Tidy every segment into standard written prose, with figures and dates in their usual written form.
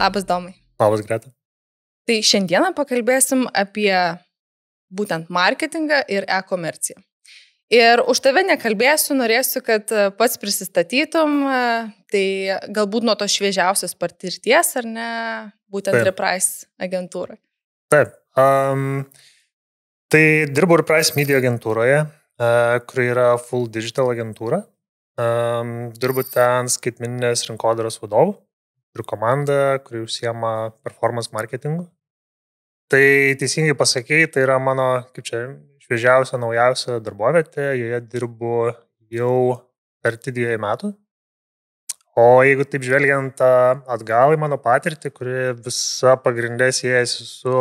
Labas, Domai. Labas, Greta. Tai šiandieną pakalbėsim apie būtent marketingą ir e-komerciją. Ir už tave nekalbėsiu, norėsiu, kad pats prisistatytum, tai galbūt nuo to šviežiausios patirties, ar ne, būtent Taip. Reprise agentūrai. Taip. Tai dirbu Reprise Media agentūroje, kuri yra full digital agentūra. Dirbu ten skaitmeninės rinkodaros vadovų ir komanda, kuri užsiema performance marketingu. Tai teisingai pasakei, tai yra mano, kaip čia, šviežiausia, naujausia darbovietė, joje dirbu jau arti 2 metų. O jeigu taip žvelgiant atgal į mano patirtį, kuri visa pagrindė siejasi su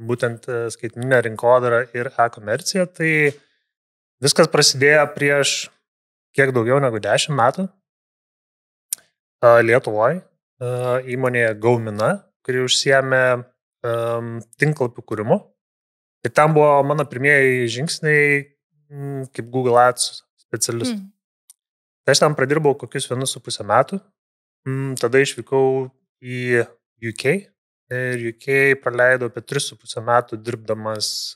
būtent skaitmeninė rinkodara ir e-komercija, tai viskas prasidėjo prieš kiek daugiau negu 10 metų Lietuvoje, įmonėje Gaumina, kuri užsiėmė tinklapių kūrimu. Ir tam buvo mano pirmieji žingsniai kaip Google Ads specialistų. Tai aš tam pradirbau kokius 1,5 metų. Tada išvykau į UK. Ir UK praleidau apie 3,5 metų dirbdamas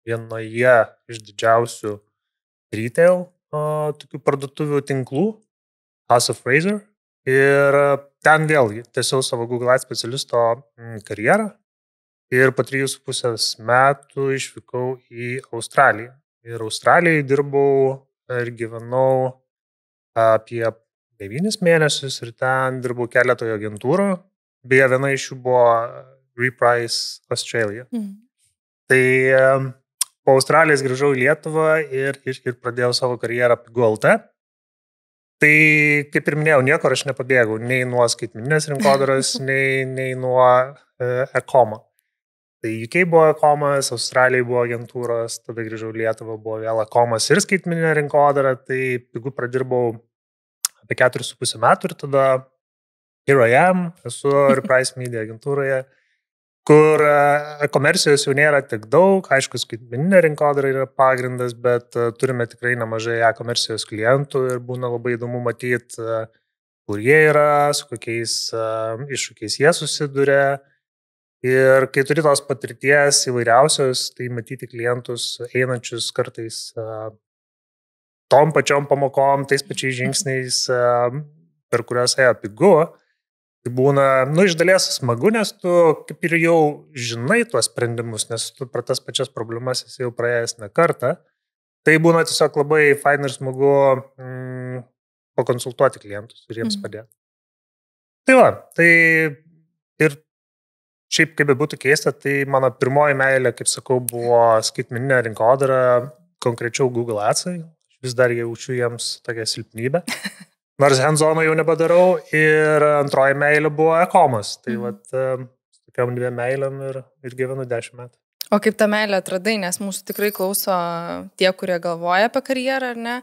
vienoje iš didžiausių retail tokių parduotuvių tinklų, House of Fraser. Ir ten vėlgi tiesiau savo Google Ads specialisto karjerą. Ir po 3,5 metų išvykau į Australiją. Ir Australijai dirbau ir gyvenau apie 9 mėnesius ir ten dirbau keletoje agentūrų. Beje, viena iš jų buvo Reprise Australia. Tai po Australijos grįžau į Lietuvą ir pradėjau savo karjerą Pigu LT. Tai, kaip ir minėjau, niekur aš nepabėgau, nei nuo skaitmeninės rinkodaros, nei nuo e-komo. Tai UK buvo e-komas, Australijai buvo agentūros, tada grįžau į Lietuvą, buvo vėl e-komas ir skaitmeninė rinkodara, tai Pigu pradirbau apie 4,5 metų ir tada here I am, esu Reprise Media agentūroje, kur komercijos jau nėra tiek daug, aišku, skaitmeninė rinkodara yra pagrindas, bet turime tikrai nemažai e-komercijos klientų ir būna labai įdomu matyti, kur jie yra, su kokiais iššūkiais jie susiduria. Ir kai turi tos patirties įvairiausios, tai matyti klientus einančius kartais tom pačiom pamokom, tais pačiais žingsniais, per kuriuos ėjo Pigu. Tai būna, iš dalies smagu, nes tu kaip ir jau žinai tuos sprendimus, nes tu per tas pačias problemas esi jau praėjęs ne kartą. Tai būna tiesiog labai fain ir smagu pakonsultuoti klientus ir jiems padėti. Tai va, tai ir šiaip kaip būtų keista, tai mano pirmoji meilė, kaip sakau, buvo skaitmeninė rinkodara, konkrečiau Google Adsai. Vis dar jaučiu jiems tokią silpnybę. Nors hands-oną jau nebedarau ir antroji meilė buvo e-komas. Tai vat, tokiam 2 meilėm ir gyvenu 10 metų. O kaip tą meilę atradai, nes mūsų tikrai klauso tie, kurie galvoja apie karjerą, ar ne?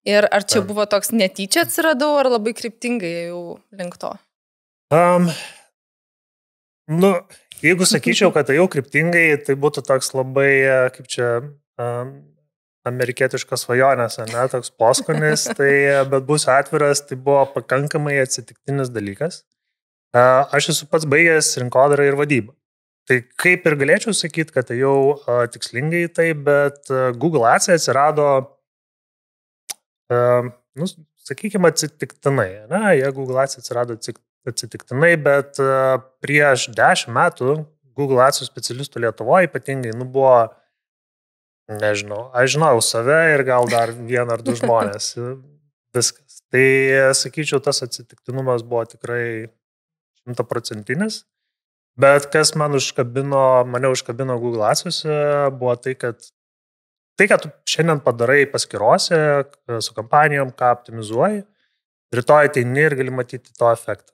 Ir ar čia buvo toks netyčia atsiradau, ar labai kryptingai jau link to? Jeigu sakyčiau, kad tai jau kryptingai, tai būtų toks labai, kaip čia... amerikietiškas svajonės, ne, toks poskonis, bet būsiu atviras, tai buvo pakankamai atsitiktinis dalykas. Aš esu pats baigęs rinkodarą ir vadybą. Tai kaip ir galėčiau sakyti, kad tai jau tikslingai tai, bet Google Ads atsirado, sakykime, atsitiktinai. Ne? Jie Google Ads atsirado atsitiktinai, bet prieš 10 metų Google Ads specialistų Lietuvoje ypatingai buvo nežinau, aš žinau save ir gal dar 1 ar 2 žmonės. Viskas. Tai, sakyčiau, tas atsitiktinumas buvo tikrai 100%. Bet kas mane užkabino Google Ads'uose, buvo tai, kad tu šiandien padarai paskyrose su kampanijom, ką optimizuoji, rytoj ateini ir gali matyti to efektą.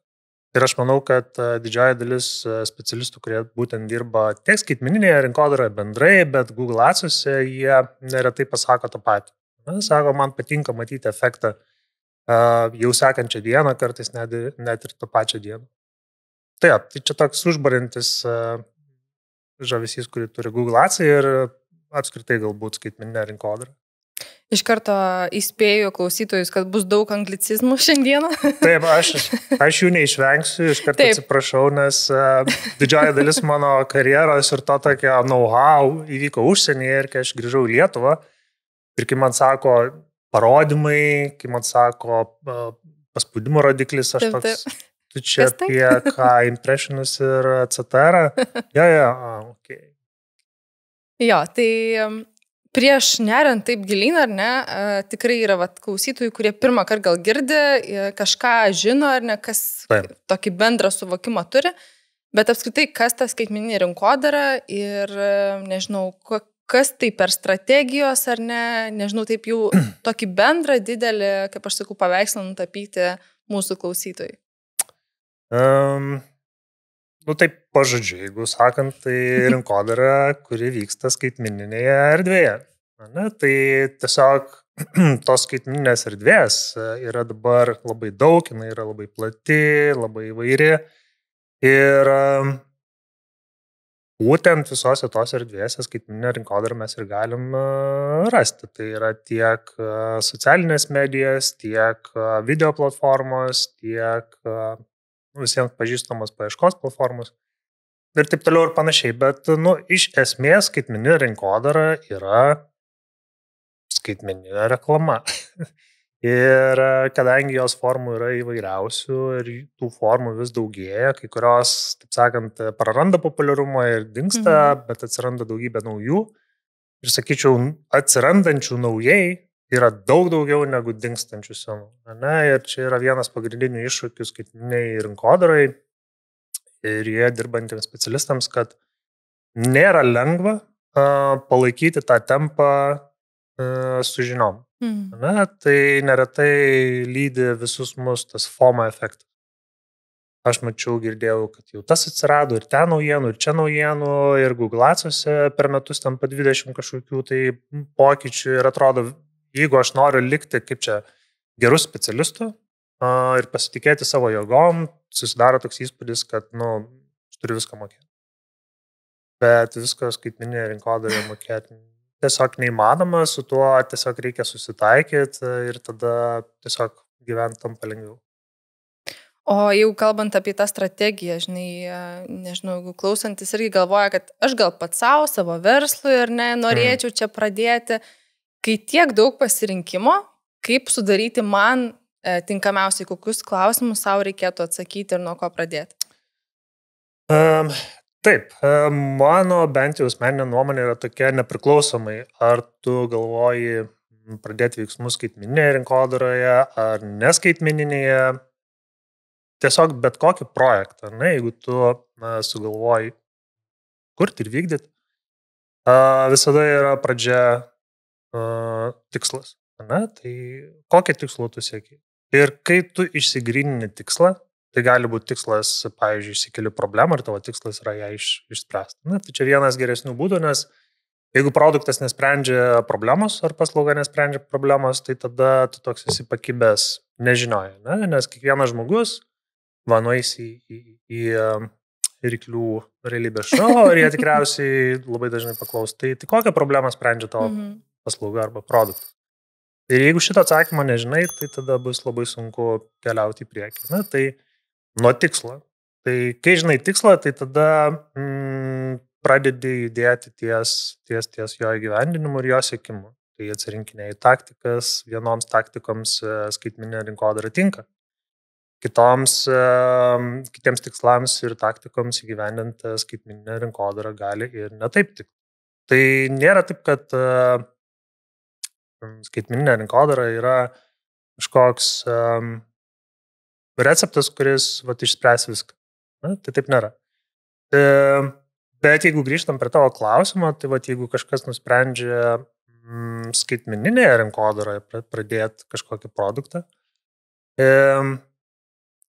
Ir aš manau, kad didžioji dalis specialistų, kurie būtent dirba tiek skaitmeninėje rinkodaroje bendrai, bet Google Ads'uose jie neretai pasako tą patį. Sako, man patinka matyti efektą jau sekančią dieną, kartais net ir tą pačią dieną. Tai čia toks užbarintis žavesys, kurį turi Google Ads ir apskritai galbūt skaitmeninė rinkodara. Iš karto įspėju klausytojus, kad bus daug anglicizmų šiandieną. Taip, aš jų neišvengsiu, iš karto atsiprašau, nes didžioji dalis mano karjeros ir to tokio know-how įvyko užsienyje ir kai aš grįžau į Lietuvą ir kai man sako parodymai, kai man sako paspaudimo rodiklis, aš toks, tu čia apie ką, impressionus ir etc. Okay. Jo, tai prieš neriant taip gilyn, ar ne, tikrai yra klausytojų, kurie pirmą kartą gal girdi, kažką žino, ar ne, kas tokį bendrą suvokimą turi, bet apskritai, kas ta skaitmeninė rinkodara ir nežinau, kas tai per strategijos, ar ne, nežinau, taip jau tokį bendrą didelį, kaip aš sakau, paveikslą nutapyti mūsų klausytojai. Taip pažodžiu, jeigu sakant, tai rinkodara, kuri vyksta skaitmeninėje erdvėje. Tai tiesiog tos skaitmeninės erdvės yra dabar labai daug, jinai yra labai plati, labai įvairi. Ir būtent visose tos erdvėse skaitmeninę rinkodarą mes ir galim rasti. Tai yra tiek socialinės medijas, tiek video platformos, tiek visiems pažįstamos paieškos platformos ir taip toliau ir panašiai. Bet, iš esmės skaitmeninė rinkodara yra skaitmeninė reklama. Ir kadangi jos formų yra įvairiausių ir tų formų vis daugėja, kai kurios, taip sakant, praranda populiarumą ir dingsta, bet atsiranda daugybė naujų. Ir sakyčiau, atsirandančių naujai yra daug daugiau negu dingstančių senų. Ir čia yra vienas pagrindinių iššūkių skaitmeniniai rinkodarai ir jie dirbantiems specialistams, kad nėra lengva palaikyti tą tempą su žiniom. Tai neretai lydi visus mus tas FOMO efektas. Aš mačiau, girdėjau, kad jau tas atsirado ir ten naujienų, ir čia naujienų, ir Google Ads'ose per metus tam pa 20 kažkokių tai pokyčių ir atrodo, jeigu aš noriu likti kaip čia gerų specialistų ir pasitikėti savo jėgom, susidaro toks įspūdis, kad, aš turiu viską mokėti. Bet viską skaitmeninėje rinkodaroje mokėti tiesiog neįmanoma, su tuo tiesiog reikia susitaikyti ir tada tiesiog gyventi tampa lengviau. O jeigu kalbant apie tą strategiją, nežinau, jeigu klausantis irgi galvoja, kad aš gal pats savo verslui ar ne, norėčiau čia pradėti, kai tiek daug pasirinkimo, kaip sudaryti man tinkamiausiai, kokius klausimus savo reikėtų atsakyti ir nuo ko pradėti? Taip, mano bent jau asmeninė nuomonė yra tokia nepriklausomai, ar tu galvoji pradėti veiksmus skaitmeninėje rinkodaroje ar neskaitmeninėje, tiesiog bet kokį projektą, jeigu tu sugalvoji kurti ir vykdyti, visada yra pradžia tikslas. Tai kokią tikslą tu sieki? Ir kai tu išsigrynini tikslą, tai gali būti tikslas, pavyzdžiui, išsikeli problemą ir tavo tikslas yra ją išspręsti. Tai čia vienas geresnių būdų, nes jeigu produktas nesprendžia problemos ar paslauga nesprendžia problemos, tai tada tu toks esi pakibęs nežinoje. Nes kiekvienas žmogus nueis į ryklių realybės šou ir jie tikriausiai labai dažnai paklaus, tai kokią problemą sprendžia tavo paslauga arba produktas. Ir jeigu šito atsakymo nežinai, tai tada bus labai sunku keliauti į priekį. Tai nuo tikslo. Tai kai žinai tikslą, tai tada pradedi judėti ties jo įgyvendinimu ir jo siekimu. Tai atsirinkinėjai taktikas, vienoms taktikoms skaitmeninė rinkodara tinka. Kitiems tikslams ir taktikoms įgyvendinti skaitmeninė rinkodara gali ir netaip tik. Tai nėra taip, kad skaitmeninė rinkodara yra kažkoks receptas, kuris išspręs viską. Tai taip nėra. Bet jeigu grįžtam prie tavo klausimo, tai jeigu kažkas nusprendžia skaitmeninėje rinkodaroje pradėti kažkokį produktą,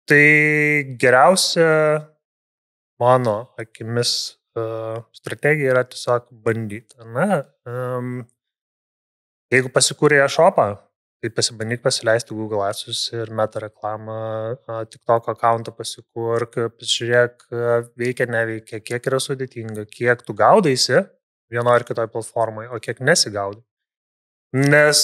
tai geriausia mano akimis strategija yra tiesiog bandyti. Jeigu pasikūrė e-shopą, tai pasibandyk pasileisti Google Ads'us ir meta reklamą, TikTok accountą pasikurk, pasižiūrėk, veikia, neveikia, kiek yra sudėtinga, kiek tu gaudaisi vienoje ar kitoje platformoje, o kiek nesigaudai. Nes,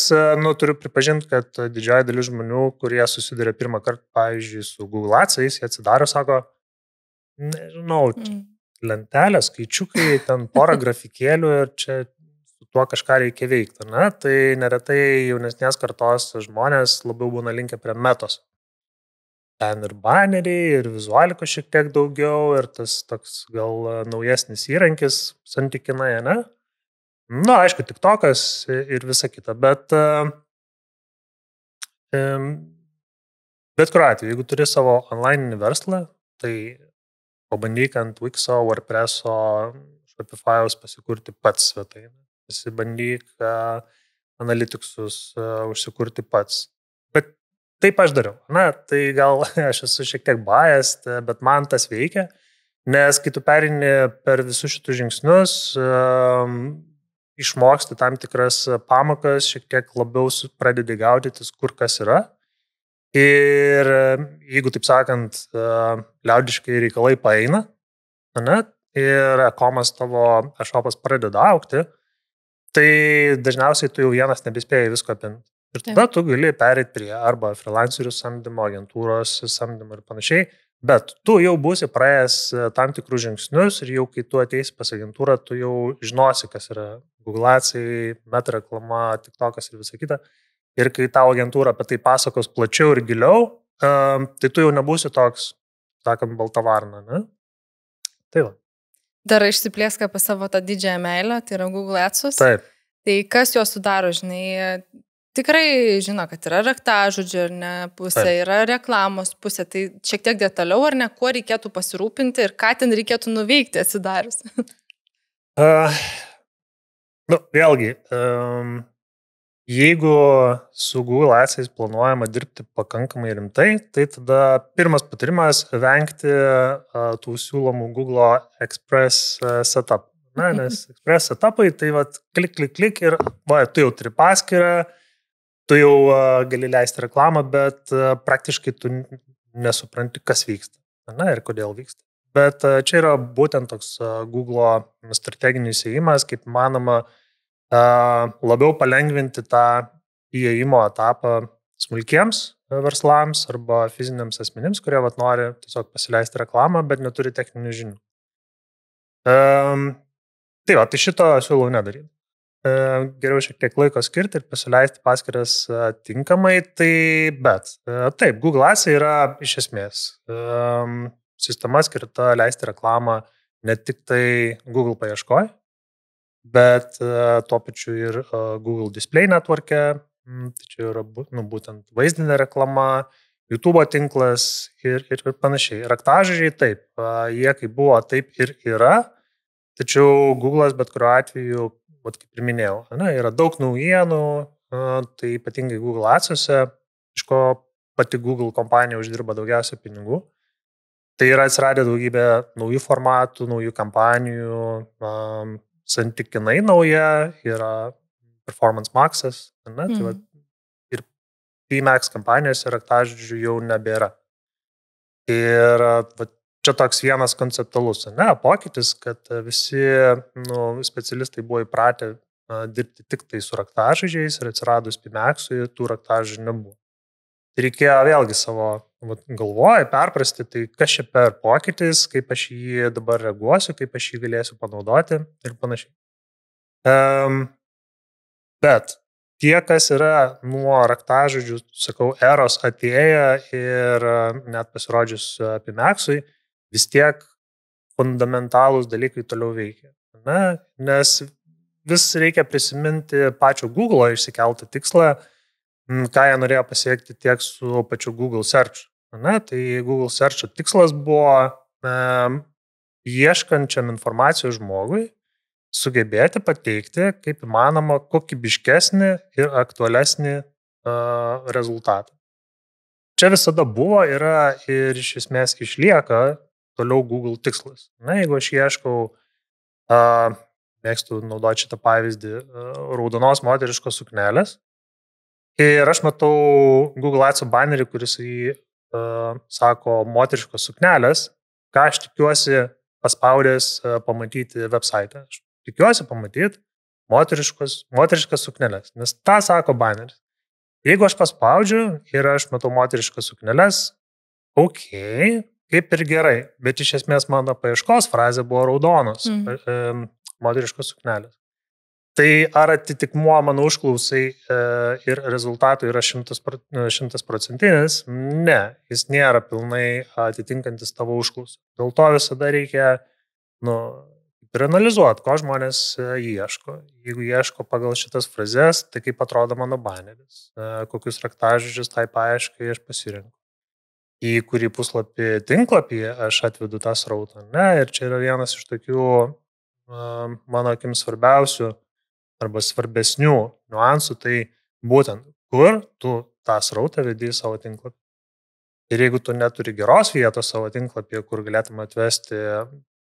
turiu pripažinti, kad didžioji dalis žmonių, kurie susiduria pirmą kartą, pavyzdžiui, su Google Ads'ais, jie atsidaro, sako, nežinau, lentelės, skaičiukai, ten porą grafikėlių ir čia su tuo kažką reikia veikti. Ne? Tai neretai jaunesnės kartos žmonės labiau būna linkę prie metos. Ten ir baneriai, ir vizualikos šiek tiek daugiau, ir tas toks gal naujesnis įrankis santykinai, ne? Aišku, TikTokas ir visa kita, bet kuriuo atveju, jeigu turi savo online verslą, tai pabandyk ant Wixo, WordPress'o, Shopify'aus pasikurti pats svetainę. Pasibandyk Analyticsus užsikurti pats. Bet taip aš dariau. Tai gal aš esu šiek tiek biased, bet man tas veikia, nes kai tu perini per visus šitus žingsnius, išmoksti tam tikras pamokas, šiek tiek labiau pradedi gaudytis, kur kas yra. Ir jeigu, taip sakant, liaudiškai reikalai paeina, ir e-komas tavo e-shopas pradeda augti, tai dažniausiai tu jau vienas nebespėjai visko apimti. Ir tada tu gali pereiti prie arba freelancerių samdymo, agentūros samdymo ir panašiai, bet tu jau būsi praėjęs tam tikrus žingsnius ir jau kai tu ateisi pas agentūrą, tu jau žinosi, kas yra Google Ads'ai, meta reklama, TikTokas ir visa kita. Ir kai tavo agentūra apie tai pasakos plačiau ir giliau, tai tu jau nebūsi toks, sakant, baltavarna, ne? Tai va. Dar išsiplėsk apie savo tą didžiąją meilę, tai yra Google Ads'us. Taip. Tai kas juos sudaro, žinai, tikrai žino, kad yra raktažodžių, ar ne, pusė, yra reklamos pusė, tai šiek tiek detaliau, ar ne, kuo reikėtų pasirūpinti ir ką ten reikėtų nuveikti atsidarius. Vėlgi, jeigu su Google Ads'ais planuojama dirbti pakankamai rimtai, tai tada pirmas patarimas vengti tų siūlomų Google Express setup. Nes Express setupai, tai klik ir tu jau turi paskyrą, tu jau gali leisti reklamą, bet praktiškai tu nesupranti, kas vyksta ir kodėl vyksta. Bet čia yra būtent toks Google strateginis įėjimas, kaip manoma, labiau palengvinti tą įėjimo etapą smulkiems verslams arba fiziniams asmenims, kurie nori tiesiog pasileisti reklamą, bet neturi techninių žinių. Tai šito siūlau nedaryti. Geriau šiek tiek laiko skirti ir pasileisti paskyras tinkamai, bet taip, Google Ads'ai yra iš esmės sistema skirta leisti reklamą ne tik tai Google paieškoje, bet tuo pačiu ir Google Display Network'e, tai čia yra būtent vaizdinė reklama, YouTube tinklas ir panašiai. Raktažodžiai taip, jie kaip buvo, taip ir yra, tačiau Google'as bet kuriuo atveju, kaip ir minėjau, yra daug naujienų, tai ypatingai Google Ads'uose, iš ko pati Google kompanija uždirba daugiausia pinigų. Tai yra atsiradę daugybė naujų formatų, naujų kampanijų, santykinai nauja, yra Performance Max'as, tai ir PMax kampanijos ir raktažodžių jau nebėra. Ir čia toks vienas konceptualus, pokytis, kad visi specialistai buvo įpratę dirbti tik tai su raktažodžiais ir atsiradus PMax'ui tų raktažodžių nebuvo. Tai reikėjo vėlgi savo galvoje perprasti, tai kas čia per pokytis, kaip aš jį dabar reaguosiu, kaip aš jį galėsiu panaudoti ir panašiai. Bet tie, kas yra nuo raktažodžių, sakau, eros atėję ir net pasirodžius PMax'ui, vis tiek fundamentalūs dalykai toliau veikia. Nes vis reikia prisiminti pačio Google'o išsikeltą tikslą, ką jie norėjo pasiekti tiek su pačiu Google Search. Tai Google Search'o tikslas buvo ieškančiam informacijos žmogui sugebėti pateikti kaip įmanoma kokybiškesnį ir aktualesnį rezultatą. Čia visada buvo, yra ir iš esmės išlieka toliau Google tikslas. Jeigu aš ieškau, mėgstu naudoti šitą pavyzdį, raudonos moteriškos suknelės, ir aš matau Google Ads'o banerį, kuris sako moteriškos suknelės, ką aš tikiuosi paspaudęs pamatyti website. Aš tikiuosi pamatyti moteriškas sukneles, nes tą sako baneris. Jeigu aš paspaudžiu ir aš matau moteriškas sukneles, kaip ir gerai, bet iš esmės mano paieškos frazė buvo raudonos moteriškos suknelės. Tai ar atitikmuo mano užklausai ir rezultatų yra 100%? Ne, jis nėra pilnai atitinkantis tavo užklausą. Dėl to visada reikia ir analizuoti, ko žmonės ieško. Jeigu ieško pagal šitas frazes, tai kaip atrodo mano baneris, kokius raktažodžius tai paieškai aš pasirinku. Į kurį puslapį tinklapį aš atvedu tą srautą. Ne? Ir čia yra vienas iš tokių mano akim svarbiausių arba svarbesnių niuansų, tai būtent, kur tu tą srautą vedi į savo tinklapį. Ir jeigu tu neturi geros vietos savo tinklapyje, kur galėtum atvesti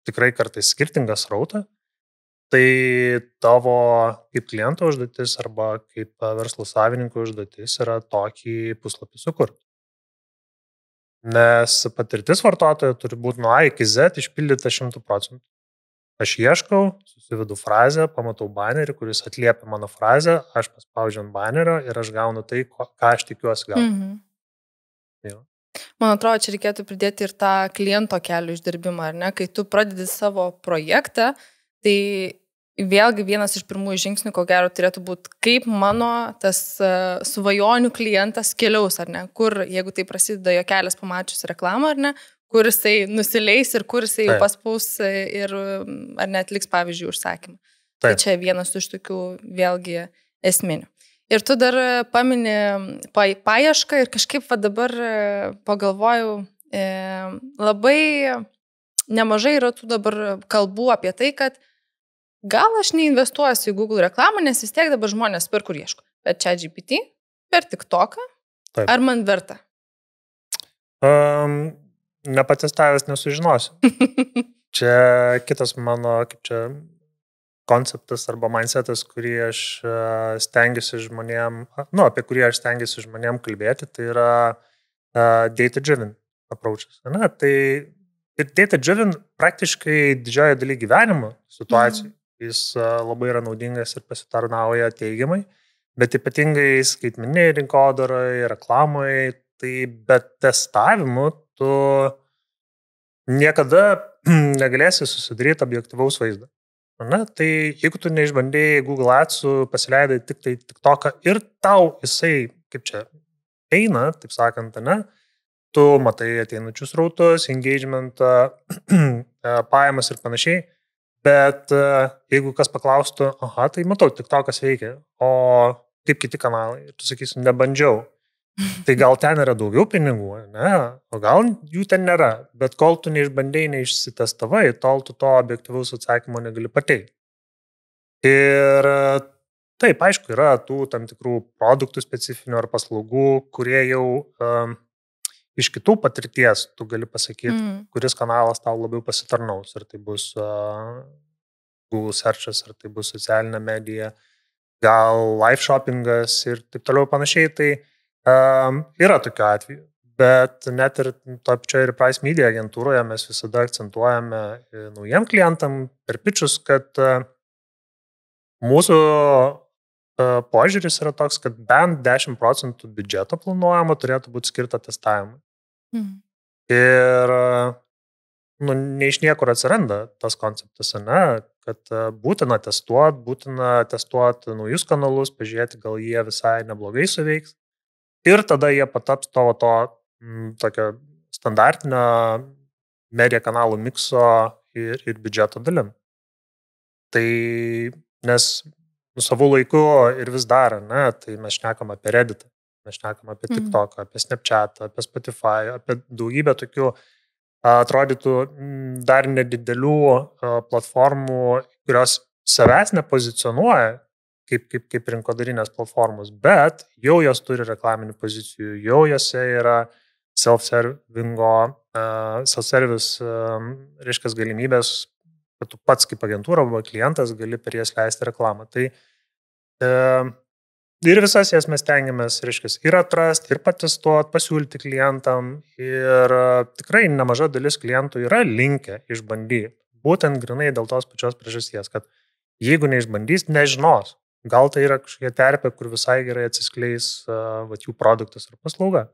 tikrai kartais skirtingą srautą, tai tavo kaip kliento užduotis arba kaip verslo savininko užduotis yra tokį puslapį sukurti. Nes patirtis vartotojo turi būti nuo A iki Z išpildyta 100%. Aš ieškau, susivedu frazę, pamatau banerį, kuris atliepia mano frazę, aš paspaudžiu ant banerio ir aš gaunu tai, ką aš tikiuosi gauti. Jau. Man atrodo, čia reikėtų pridėti ir tą kliento kelio išdirbimą, ar ne? Kai tu pradedi savo projektą, tai vėlgi vienas iš pirmųjų žingsnių, ko gero, turėtų būti, kaip mano tas svajonių klientas keliaus, ar ne? Kur, jeigu tai prasideda jo kelias pamačius reklamą, ar ne? Kur jisai nusileis ir kur jisai jau paspaus ir ar net liks, pavyzdžiui, užsakymą. Tai čia vienas iš tokių vėlgi esminių. Ir tu dar pamini paiešką ir kažkaip dabar pagalvojau, labai nemažai yra tų dabar kalbų apie tai, kad gal aš neinvestuosiu į Google reklamą, nes vis tiek dabar žmonės per kur ieško. Per ChatGPT, per TikToką, ar man verta? Nepatestavęs nesužinosiu. Čia kitas mano, kaip čia, konceptas arba mindsetas, kurį aš stengiuosi žmonėm, apie kurį aš stengiuosi žmonėm kalbėti, tai yra data-driven approaches. Na, tai ir data-driven praktiškai didžioji daly gyvenimo situacijų. Jis labai yra naudingas ir pasitarnauja teigiamai, bet ypatingai skaitmeninėje rinkodaroje, reklamoje, tai be testavimų tu niekada negalėsi susidaryti objektyvaus vaizdą. Na, tai jeigu tu neišbandėjai Google Ads'ų, pasileidai tik tai TikToką ir tau jisai, kaip čia, eina, taip sakant, ne, tu matai ateinučius rautus, engagementą, pajamas ir panašiai, bet jeigu kas paklaustų, tai matau, TikTokas veikia, o kaip kiti kanalai, ir tu sakysi, nebandžiau. Tai gal ten yra daugiau pinigų, ne? O gal jų ten nėra, bet kol tu neišbandėjai, neišsitestavai, tol tu to objektyvaus atsakymo negali pateikti. Ir taip, aišku, yra tų tam tikrų produktų specifinių ar paslaugų, kurie jau iš kitų patirties tu gali pasakyti, kuris kanalas tau labiau pasitarnaus. Ar tai bus Google Search'as, ar tai bus socialinė medija, gal live shoppingas ir taip toliau panašiai. Tai yra tokiu atveju, bet net ir to pačioje Price Media agentūroje mes visada akcentuojame naujiem klientam per pitchus, kad mūsų požiūris yra toks, kad bent 10% biudžeto planuojama turėtų būti skirta testavimui. Ir ne iš niekur atsiranda tas konceptas, ne, kad būtina testuoti naujus kanalus, pažiūrėti, gal jie visai neblogai suveiks. Ir tada jie pataps tavo tokio standartinio media kanalų mikso ir biudžeto dalim. Tai nes savų laiku ir vis dar, ne, tai mes šnekam apie Redditą, mes šnekam apie TikToką, apie Snapchatą, apie Spotify, apie daugybę tokių atrodytų dar nedidelių platformų, kurios savęs nepozicionuoja kaip rinkodarinės platformos, bet jau jos turi reklaminių pozicijų, jau jose yra self-service, reiškia galimybės, kad tu pats kaip agentūra arba klientas gali per jas leisti reklamą. Tai ir visas jas mes tengiamės, reiškia, ir atrasti, ir patestuoti, pasiūlyti klientam. Ir tikrai nemaža dalis klientų yra linkę išbandyti. Būtent grinai dėl tos pačios priežasties, kad jeigu neišbandys, nežinos. Gal tai yra kažkokia terpė, kur visai gerai atsiskleis jų produktas ar paslauga.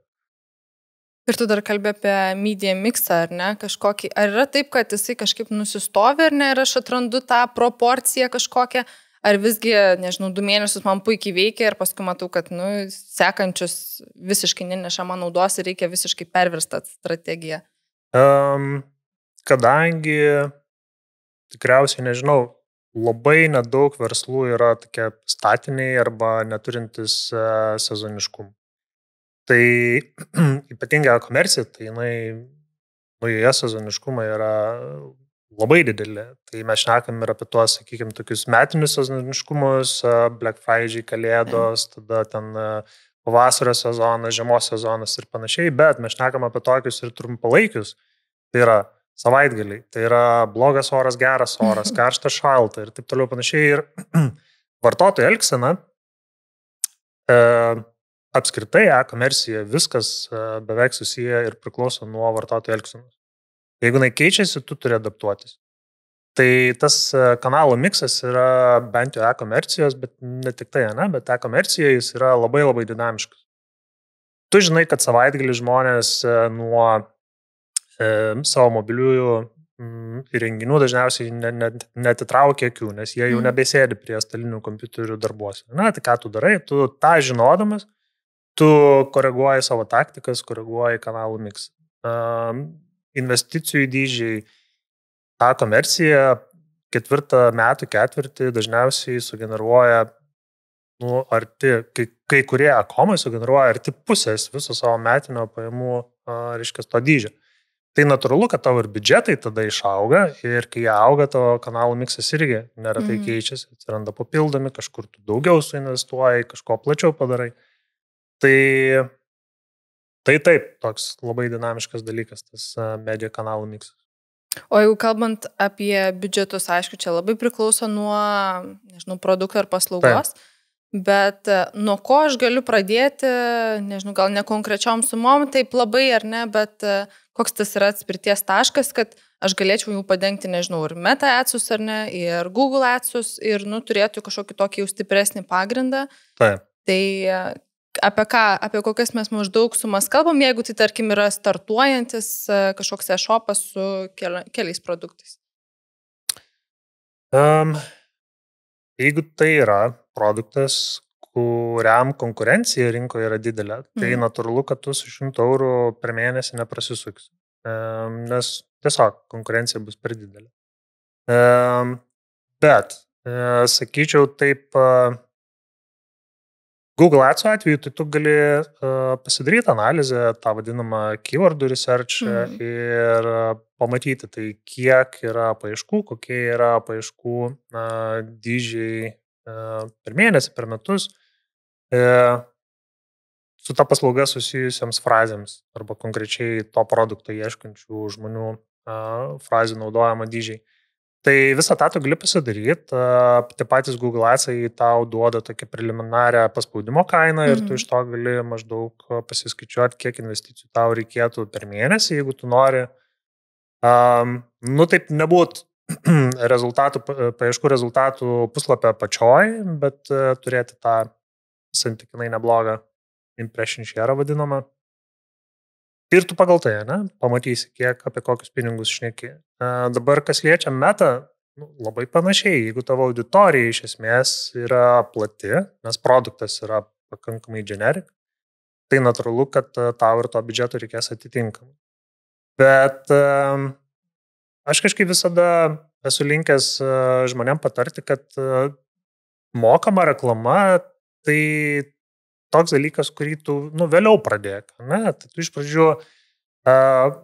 Ir tu dar kalbė apie media mixą, ar ne, kažkokį. Ar yra taip, kad jisai kažkaip nusistovi, ar ne, ir aš atrandu tą proporciją kažkokią, ar visgi, nežinau, 2 mėnesius man puikiai veikia ir paskui matau, kad, sekančius visiškai neneša man naudos ir reikia visiškai perverstą strategiją. Kadangi, tikriausiai, nežinau, labai nedaug verslų yra tokie statiniai arba neturintis sezoniškumų. Tai ypatingai komercija, tai joje sezoniškumai yra labai didelė. Tai mes šnekam ir apie tuos, sakykime, tokius metinius sezoniškumus, Black Friday, Kalėdos, tada ten pavasario sezonas, žiemos sezonas ir panašiai, bet mes šnekam apie tokius ir trumpalaikius. Tai yra savaitgaliai, tai yra blogas oras, geras oras, karšta, šalta ir taip toliau panašiai. Ir vartotojų elgsena apskritai e-komercija viskas beveik susiję ir priklauso nuo vartotojų elgsenos. Jeigu jinai keičiasi, tu turi adaptuotis. Tai tas kanalų miksas yra bent jau e-komercijos, bet ne tik tai, bet e-komercija jis yra labai labai dinamiškas. Tu žinai, kad savaitgalį žmonės nuo savo mobiliųjų įrenginių dažniausiai netitraukia akių, nes jie jau nebesėdi prie stalinių kompiuterių darbuose. Tai ką tu darai? Tu tą žinodamas, tu koreguoji savo taktikas, koreguoji kanalų miksą. Investicijų dydžiai, tą komerciją 4 metų ketvirtį dažniausiai sugeneruoja, kai kurie e-komai sugeneruoja arti pusės viso savo metinio pajamų, to dydžio. Tai natūralu, kad tavo ir biudžetai tada išauga ir kai jie auga, tavo kanalų miksas irgi neretai keičiasi, atsiranda papildomi, kažkur tu daugiau suinvestuoji, kažko plačiau padarai. Tai taip, toks labai dinamiškas dalykas, tas media kanalų miksas. O jeigu kalbant apie biudžetus, aišku, čia labai priklauso nuo, nežinau, produkto ar paslaugos, bet nuo ko aš galiu pradėti, nežinau, gal ne konkrečiom sumom, taip labai ar ne, bet koks tas yra atspirties taškas, kad aš galėčiau jau padengti, nežinau, ir Meta Adsus ar ne, ir Google Adsus ir, turėtų kažkokį tokį jau stipresnį pagrindą. Taip. Tai apie kokias mes maždaug sumas kalbam, jeigu tai, tarkim, yra startuojantis kažkoks e-shopas su keliais produktais? Jeigu tai yra produktas, kuriam konkurencija rinkoje yra didelė, tai natūralu, kad tu su 100 eurų per mėnesį neprasisuksi, nes tiesiog konkurencija bus per didelė. Bet, sakyčiau, taip, Google Ads atveju, tai tu gali pasidaryti analizę, tą vadinamą keyword research ir pamatyti, tai kiek yra paieškų, kokie yra paieškų dydžiai per mėnesį, per metus, su ta paslauga susijusiams frazėms arba konkrečiai to produkto ieškančių žmonių frazių naudojama dydžiai. Tai visą tą tu gali pasidaryti, tie patys Google Adsai tau duoda tokią preliminarią paspaudimo kainą ir tu iš to gali maždaug pasiskaičiuoti, kiek investicijų tau reikėtų per mėnesį, jeigu tu nori, taip nebūt paieškų rezultatų puslapio pačioj, bet turėti tą santykinai neblogą impression share vadinamą. Ir tu pagal tai, pamatysi, apie kokius pinigus šneki. Dabar, kas liečia Meta, labai panašiai. Jeigu tavo auditorija iš esmės yra plati, nes produktas yra pakankamai generic, tai natūralu, kad tau ir to biudžeto reikės atitinkamai. Bet aš kažkaip visada esu linkęs žmonėm patarti, kad mokama reklama tai toks dalykas, kurį tu vėliau pradėk. Tai tu iš pradžių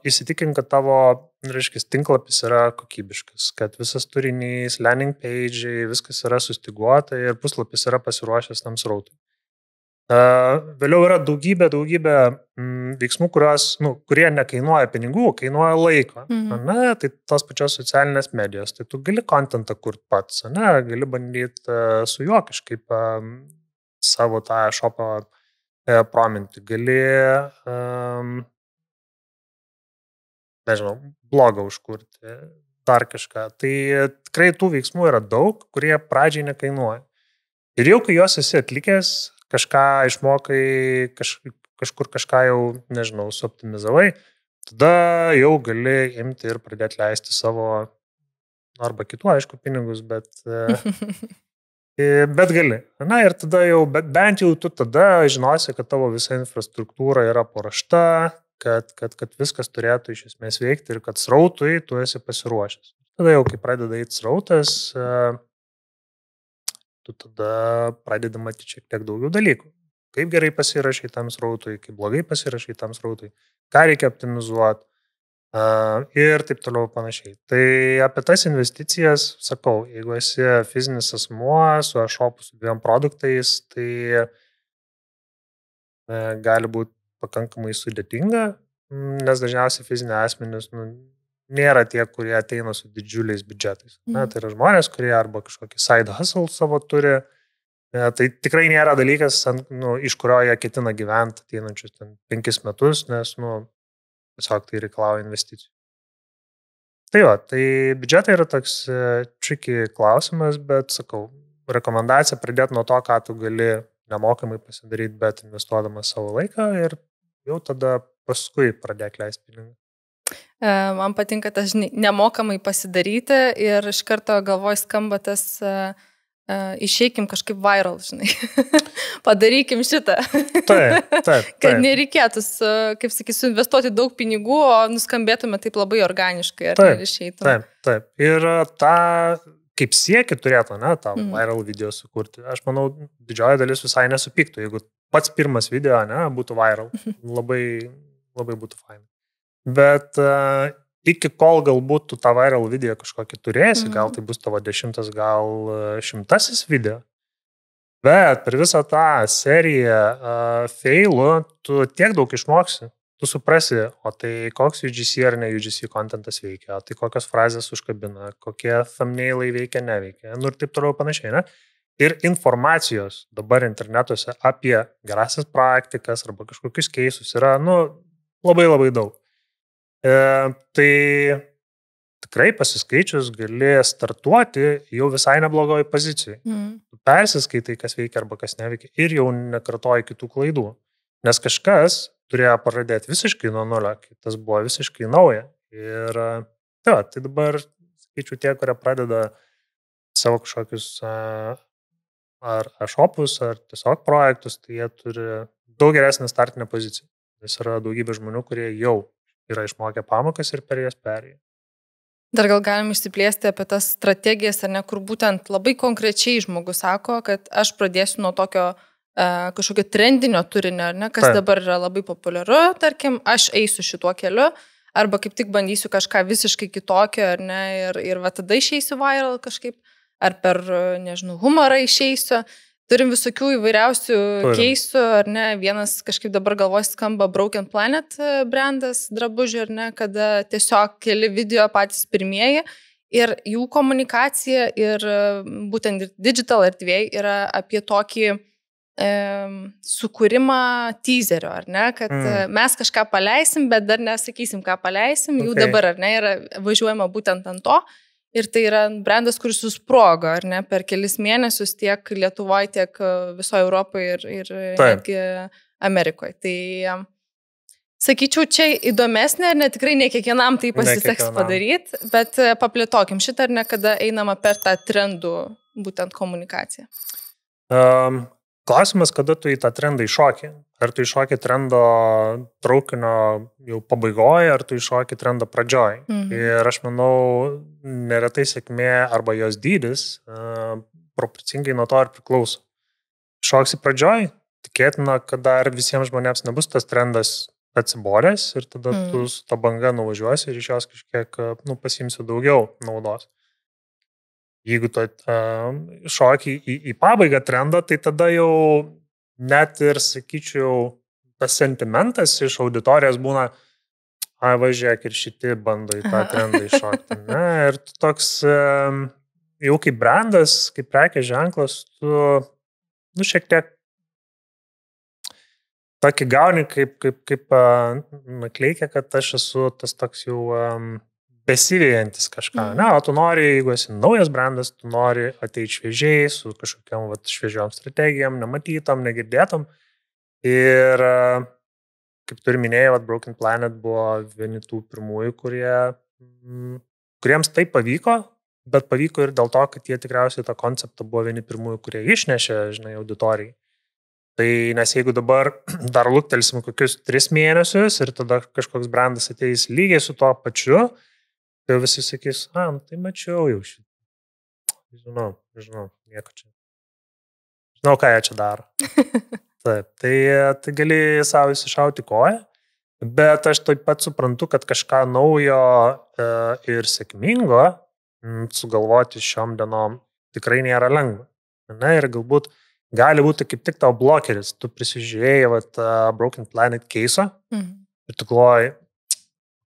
įsitikink, kad tavo tinklapis yra kokybiškas, kad visas turinys, landing page, viskas yra sustiguota ir puslapis yra pasiruošęs tam srautui. Vėliau yra daugybė veiksmų, kurie nekainuoja pinigų, kainuoja laiko. Tai tos pačios socialinės medijos. Tai tu gali kontentą kurti pats, gali bandyti su juo kažkaip savo tą shopą prominti. Gali, blogą užkurti. dar kažką. Tai tikrai tų veiksmų yra daug, kurie pradžiai nekainuoja. Ir jau kai juos esi atlikęs, kažką išmokai, kažkur kažką jau, nežinau, suoptimizavai, tada jau gali imti ir pradėti leisti savo, arba kitų, aišku, pinigus, bet gali. Na ir tada jau, bent jau tu tada žinosi, kad tavo visa infrastruktūra yra paruošta, kad viskas turėtų iš esmės veikti ir kad srautui tu esi pasiruošęs. Tada jau, kai pradeda eiti srautas, tu tada pradedi matyti šiek tiek daugiau dalykų. Kaip gerai pasirašai tam srautui, kaip blogai pasirašai tam srautui, ką reikia optimizuoti ir taip toliau panašiai. Tai apie tas investicijas, sakau, jeigu esi fizinis asmuo su e-shopu su 2 produktais, tai gali būti pakankamai sudėtinga, nes dažniausiai fiziniai asmenys nėra tie, kurie ateina su didžiuliais biudžetais. Tai yra žmonės, kurie arba kažkokį side hustle savo turi. Tai tikrai nėra dalykas, iš kurio jie ketina gyventi ateinančius 5 metus, nes tiesiog tai reikalauja investicijų. Tai biudžetai yra toks tricky klausimas, bet sakau, rekomendacija pradėti nuo to, ką tu gali nemokamai pasidaryti, bet investuodamas savo laiką ir jau tada paskui pradėk leisti pinigą. Man patinka tas, žinai, nemokamai pasidaryti ir iš karto galvoj skamba tas išeikim kažkaip viral, žinai. Padarykim šitą. Taip. Kad nereikėtų, kaip sakysiu, investuoti daug pinigų, o nuskambėtume taip labai organiškai. Taip. Ir tą, kaip sieki turėtų, tą viral video sukurti. Aš manau, didžioji dalis visai nesupyktų, jeigu pats pirmas video būtų viral. Labai, labai būtų fain. Bet iki kol galbūt tu tą viral video kažkokį turėsi, gal tai bus tavo 10, gal 100 video. Bet per visą tą seriją failų tu tiek daug išmoksi. Tu suprasi, o tai koks UGC ar ne UGC kontentas veikia, tai kokios frazės užkabina, kokie thumbnailai veikia, neveikia, ir taip toliau panašiai, ne? Ir informacijos dabar internetuose apie gerasias praktikas arba kažkokius keisus yra, labai labai daug. Tai tikrai pasiskaičius gali startuoti jau visai neblogoj pozicijai. Tu persiskaitai, kas veikia arba kas neveikia ir jau nekartoji kitų klaidų. Nes kažkas turėjo pradėti visiškai nuo nulio, kai tas buvo visiškai nauja. Ir tai dabar, skaičiu, tie, kurie pradeda savo kažkokius ar e-shopus, ar tiesiog projektus, tai jie turi daug geresnę startinę poziciją. Nes yra daugybė žmonių, kurie jau yra išmokę pamokas ir per jas perėjo. Dar gal galim išsiplėsti apie tas strategijas, ar ne, kur būtent labai konkrečiai žmogus sako, kad aš pradėsiu nuo tokio kažkokio trendinio turinio, ar ne, kas dabar yra labai populiaru, tarkim, aš eisiu šituo keliu, arba kaip tik bandysiu kažką visiškai kitokio, ar ne, ir va tada išeisiu viral kažkaip, ar per, nežinau, humorą išeisiu. Turim visokių įvairiausių keisų, ar ne, vienas kažkaip dabar galvoj skamba Broken Planet brandas drabužių, ar ne, kada tiesiog keli video patys pirmieji ir jų komunikacija ir būtent digital erdvėj yra apie tokį sukūrimą teaserio, ar ne, kad mes kažką paleisim, bet dar nesakysim, ką paleisim, jų dabar, ar ne, yra važiuojama būtent ant to. Ir tai yra brandas, kuris susprogo, ar ne, per kelis mėnesius tiek Lietuvoje, tiek visoje Europoje ir netgi Amerikoje. Tai sakyčiau, čia įdomesnė, ar ne, tikrai ne kiekvienam tai pasiseks padaryti, bet paplėtokim šitą, ar ne, kada einama per tą trendų būtent komunikaciją. Klausimas, kada tu į tą trendą iššoki. Ar tu iššoki trendo traukinio jau pabaigoje, ar tu iššoki trendo pradžioj. Ir aš manau, neretai sėkmė arba jos dydis proporcingai nuo to ir priklauso. Šoksi pradžioj, tikėtina, kad dar visiems žmonėms nebus tas trendas atsiboręs ir tada tu su ta banga nuvažiuosi ir iš jos kažkiek pasiimsi daugiau naudos. Jeigu tu šoki į pabaigą trendą, tai tada jau net ir, sakyčiau, tas sentimentas iš auditorijos būna, važiuok ir šiti bando į tą trendą iššokti. Ir tu toks, jau kaip brandas, kaip prekės ženklas, tu šiek tiek tokį gauni kaip nakleikia, kad aš esu tas toks jau besivėjantis kažką. Ne, o tu nori, jeigu esi naujas brandas, tu nori ateiti šviežiai, su kažkokiam šviežiom strategijom, nematytom, negirdėtom. Ir kaip tu ir minėjai, Broken Planet buvo vieni tų pirmųjų, kuriems tai pavyko, bet pavyko ir dėl to, kad jie tikriausiai tą konceptą buvo vieni pirmųjų, kurie išnešė, žinai, auditorijai. Tai nes jeigu dabar dar luktelsim kokius 3 mėnesius ir tada kažkoks brandas ateis lygiai su tuo pačiu, tai visi sakys, tai mačiau jau šitą. Žinau, nieko čia. Žinau, ką jie čia daro. Taip, tai gali savo įsišauti koją, bet aš taip pat suprantu, kad kažką naujo ir sėkmingo sugalvoti šiom dienom tikrai nėra lengva. Ne, ir galbūt gali būti kaip tik tavo blokeris. Tu prisižiūrėjai Broken Planet case'o ir tu galvoji,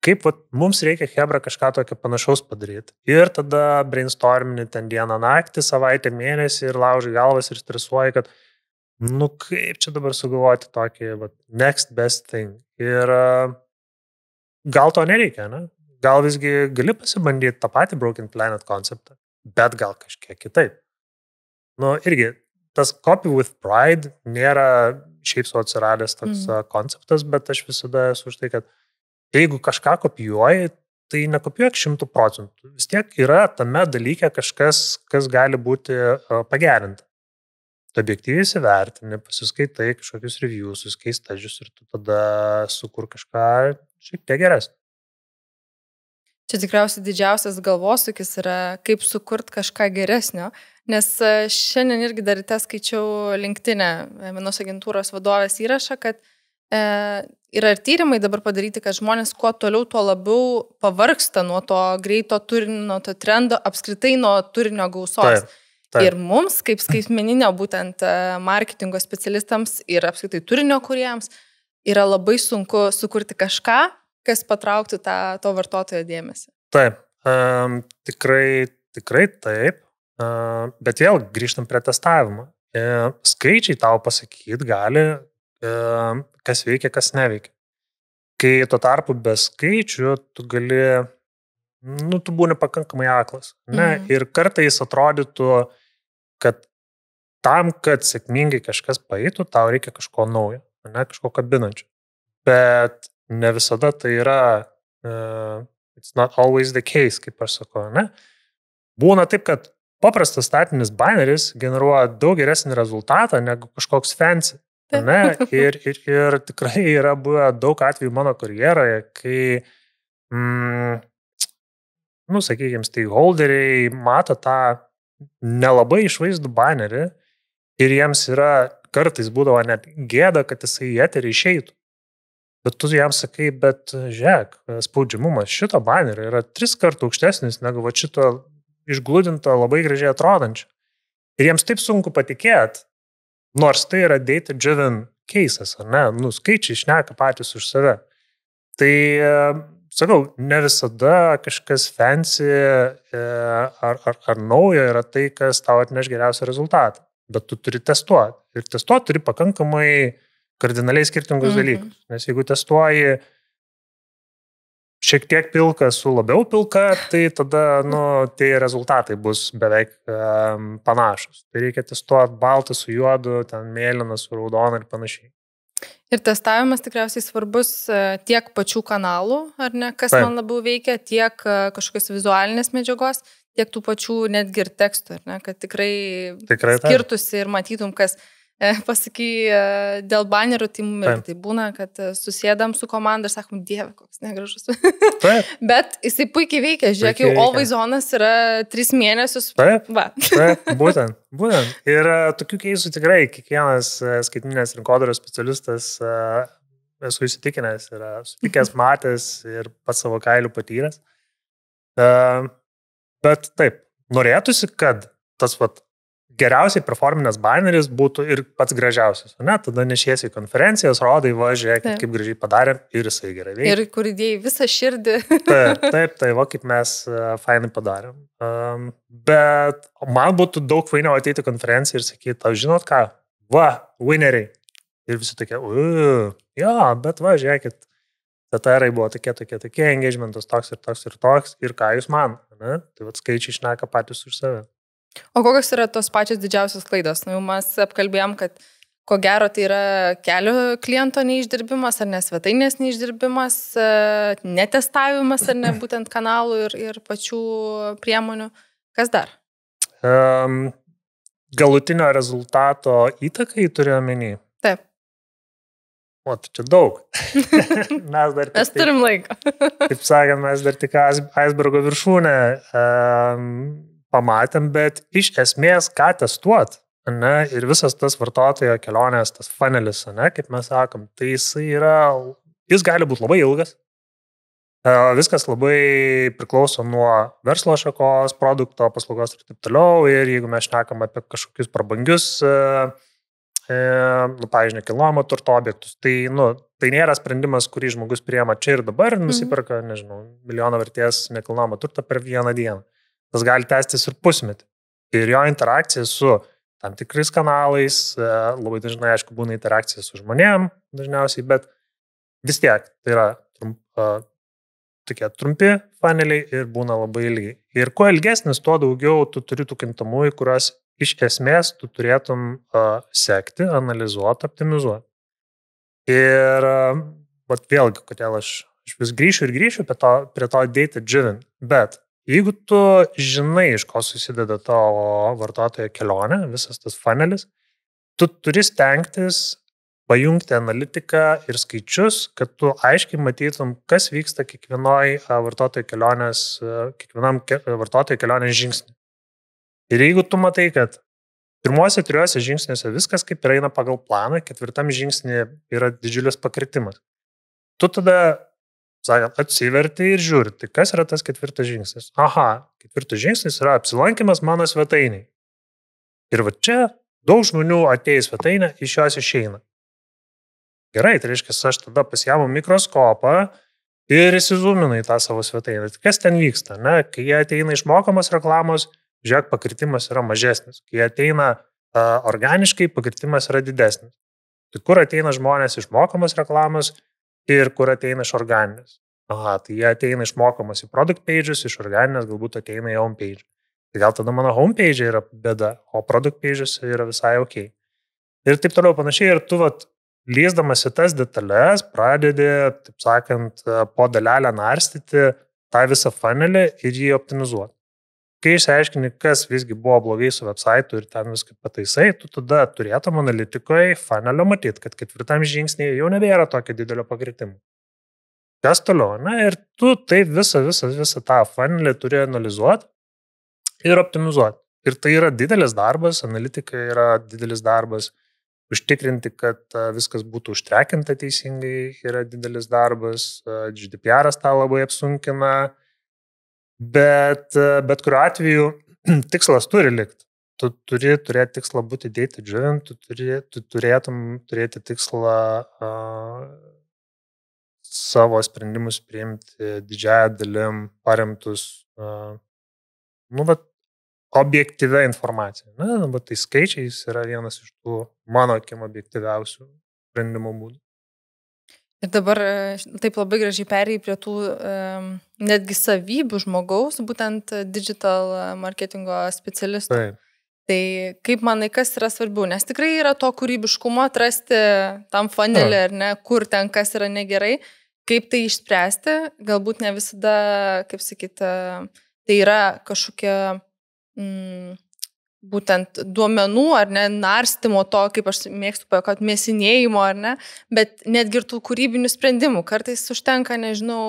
kaip mums reikia hebra kažką tokio panašaus padaryti. Ir tada brainstormini ten dieną naktį, savaitę, mėnesį ir laužai galvas ir stresuoji, kad kaip čia dabar sugalvoti tokį next best thing. Ir gal to nereikia, ne? Gal visgi gali pasibandyti tą patį Broken Planet konceptą, bet gal kažkiek kitaip. Irgi, tas copy with pride nėra šiaip su atsiradęs toks konceptas, bet aš visada esu už tai, kad jeigu kažką kopijuoji, tai nekopijuok 100%. Vis tiek yra tame dalyke kažkas, kas gali būti pagerinta. Tu objektyviai įsivertini, pasiskaitai kažkokius reviewsus, keistadžius ir tu tada sukur kažką šiek tiek geresnį. Čia tikriausiai didžiausias galvosūkis yra, kaip sukurt kažką geresnio, nes šiandien irgi dar skaičiau LinkedIn vienos agentūros vadovės įrašą, kad yra ir tyrimai dabar padaryti, kad žmonės kuo toliau, tuo labiau pavargsta nuo to greito turinio, nuo to trendo, apskritai nuo turinio gausos. Taip. Ir mums, kaip skaitmeninio būtent marketingo specialistams ir apskritai turinio kūrėjams, yra labai sunku sukurti kažką, kas patrauktų to vartotojo dėmesį. Taip, tikrai taip, bet vėl grįžtam prie testavimo. Skaičiai tau pasakyti gali, kas veikia, kas neveikia. Kai tuo tarpu be skaičių, tu gali, tu būni pakankamai aklas. Ne? Ir kartais atrodytų, kad tam, kad sėkmingai kažkas paeitų, tau reikia kažko naujo, ne, kažko kabinančio. Bet ne visada tai yra, it's not always the case, kaip aš sakau, ne? Būna taip, kad paprastas statinis baineris generuoja daug geresnį rezultatą negu kažkoks fancy. Ne? Ir tikrai yra buvę daug atvejų mano karjeroje, kai, sakykime, stakeholderiai mato tą nelabai išvaizdų banerį ir jiems yra kartais būdavo net gėda, kad jisai į eterį išeitų. Bet tu jam sakai, bet žiūrėk, spaudžiamumas šito banerio yra 3 kartų aukštesnis negu šito išgludinto labai gražiai atrodančio. Ir jiems taip sunku patikėti, nors tai yra data-driven cases, ar ne? Skaičiai šneka patys už save. Tai sakau, ne visada kažkas fancy ar naujo yra tai, kas tau atneš geriausią rezultatą. Bet tu turi testuoti. Ir testuoti turi pakankamai kardinaliai skirtingus dalykus. Nes jeigu testuoji šiek tiek pilka su labiau pilka, tai tada tie rezultatai bus beveik panašus. Tai reikia testuoti baltą su juodu, ten mėlyną su raudonu ir panašiai. Ir testavimas tikriausiai svarbus tiek pačių kanalų, ar ne, kas man labiau veikia, tiek kažkokios vizualinės medžiagos, tiek tų pačių netgi ir tekstų, ar ne, kad tikrai skirtusi ir matytum, kas pasakai dėl banerių, tai mums irgi tai būna, kad susėdam su komanda ir sakom, dieve, koks negražus. Bet jisai puikiai veikia, žiūrėk, jau always onas yra 3 mėnesius. Taip, būtent. Ir tokių keisų tikrai kiekvienas skaitmeninės rinkodaros specialistas, esu įsitikinęs, yra sutikęs, matęs ir pats savo kailių patyręs. Bet taip, norėtųsi, kad tas geriausiai performinės baneris būtų ir pats gražiausias. Ne? Tada nešiesi į konferencijas, rodai, žiūrėkit, kaip gražiai padarėm ir jisai gerai veikia. Ir kur įdėjai visą širdį. Taip, kaip mes fainai padarėm. Bet man būtų daug fainiau ateiti į konferenciją ir sakyti, tau žinot ką? Winneriai. Ir visi tokie, bet žiūrėkit, TTR buvo tokie, engagementas toks ir ką jūs man, ne? Tai vat skaičiai šneka patys už save. O kokios yra tos pačios didžiausios klaidos? Nu, mes apkalbėjom, kad ko gero tai yra kelio kliento neišdirbimas ar nesvetainės neišdirbimas, netestavimas ar ne būtent kanalų ir pačių priemonių. Kas dar? Galutinio rezultato įtakai turiu omeny. Taip. O, tai čia daug. Mes turim laiką. Taip sakant, mes dar tik aisbergo viršūnę pamatėm, bet iš esmės ką testuot, ne, ir visas tas vartotojo kelionės, tas funelis, ne, kaip mes sakom, tai jis gali būti labai ilgas. Viskas labai priklauso nuo verslo šakos, produkto, paslaugos ir taip toliau. Ir jeigu mes šnekam apie kažkokius prabangius, pavyzdžiui, nekilnojamo turto objektus, tai nėra sprendimas, kurį žmogus priema čia ir dabar ir nusiperka, nežinau, milijoną vertės nekilnojamo turto per vieną dieną. Tas gali tęstis ir pusmetį. Ir jo interakcija su tam tikrais kanalais, labai dažnai, aišku, būna interakcija su žmonėm, dažniausiai, bet vis tiek tai yra tokie trumpi funneliai ir būna labai ilgi. Ir kuo ilgesnis, tuo daugiau tu turi tų kintamųjų, kurios iš esmės tu turėtum sekti, analizuoti, optimizuoti. Ir vėlgi, kodėl aš vis grįšiu prie to data driven, bet jeigu tu žinai, iš ko susideda tavo vartotojo kelionė, visas tas funnelis, tu turi stengtis pajungti analitiką ir skaičius, kad tu aiškiai matytum, kas vyksta kiekvienam vartotojo kelionės žingsnį. Ir jeigu tu matai, kad pirmuose 3 žingsniuose viskas kaip ir eina pagal planą, 4 žingsnį yra didžiulis pakritimas, tu tada, sakant, atsiverti ir žiūri, tai kas yra tas 4 žingsnis? Aha, 4 žingsnis yra apsilankimas mano svetainiai. Ir va čia daug žmonių atėjo į svetainę, iš jos išeina. Gerai, tai reiškia, aš tada pasiėmu mikroskopą ir įsizūminu į tą savo svetainę. Kas ten vyksta? Ne? Kai jie ateina iš mokamos reklamos, žiūrėk, pakritimas yra mažesnis. Kai jie ateina organiškai, pakritimas yra didesnis. Tai kur ateina žmonės iš mokamos reklamos ir kur ateina iš organinės? Aha, tai jie ateina iš mokamos į product pages, iš organinės galbūt ateina į home page. Tai gal tada mano home page yra bėda, o product pages yra visai ok. Ir taip toliau panašiai, ir tu lįsdamas į tas detalės, pradedi, taip sakant, po dalelę narstyti tą visą funnelį ir jį optimizuoti. Kai išsiaiškini, kas visgi buvo blogai su website'u ir ten viską pataisai, tu tada turėtum analitikoje funnelio matyti, kad 4 žingsnėje jau nebėra tokio didelio pakritimo. Kas toliau? Na ir tu taip visą tą funnelį turi analizuoti ir optimizuoti. Ir tai yra didelis darbas, analitika yra didelis darbas. Užtikrinti, kad viskas būtų užtrekinta teisingai, yra didelis darbas, GDPR'as tą labai apsunkina, bet kuriuo atveju tikslas turi likti. Tu turi turėti tikslą būti data driven, tu turėtum turėti tikslą savo sprendimus priimti didžiąją dalim paremtus, objektyvia informacija. Na, bet tai skaičiais yra vienas iš tų mano akim objektyviausių sprendimo būdų. Ir dabar taip labai gražiai perėjai prie tų netgi savybių žmogaus, būtent digital marketingo specialistų. Taip. Tai kaip manai, kas yra svarbiau? Nes tikrai yra to kūrybiškumo atrasti tam funnelį, ar ne, kur ten kas yra negerai, kaip tai išspręsti, galbūt ne visada, kaip sakyti, tai yra kažkokia būtent duomenų, ar ne, narstymo to, kaip aš mėgstu pajuokauti, mėsinėjimo, ar ne, bet netgi ir tų kūrybinių sprendimų. Kartais užtenka, nežinau,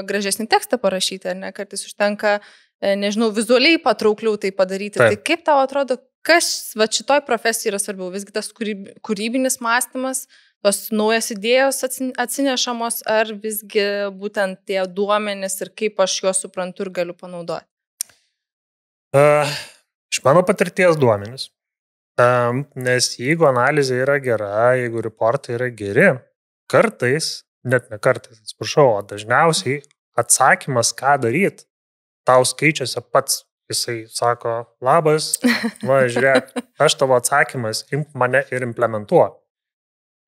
gražesnį tekstą parašyti, ar ne, kartais užtenka, nežinau, vizualiai patraukliau tai padaryti. Taip. Tai kaip tau atrodo, kas šitoj profesijai yra svarbiau? Visgi tas kūrybinis mąstymas, tos naujas idėjos atsinešamos, ar visgi būtent tie duomenys ir kaip aš juos suprantu ir galiu panaudoti? Iš mano patirties duomenys. Nes jeigu analizė yra gera, jeigu reportai yra geri, kartais, net ne kartais, atsiprašau, o dažniausiai atsakymas, ką daryti, tau skaičiuose pats, jisai sako, labas, žiūrėk, aš tavo atsakymas, imk mane ir implementuok.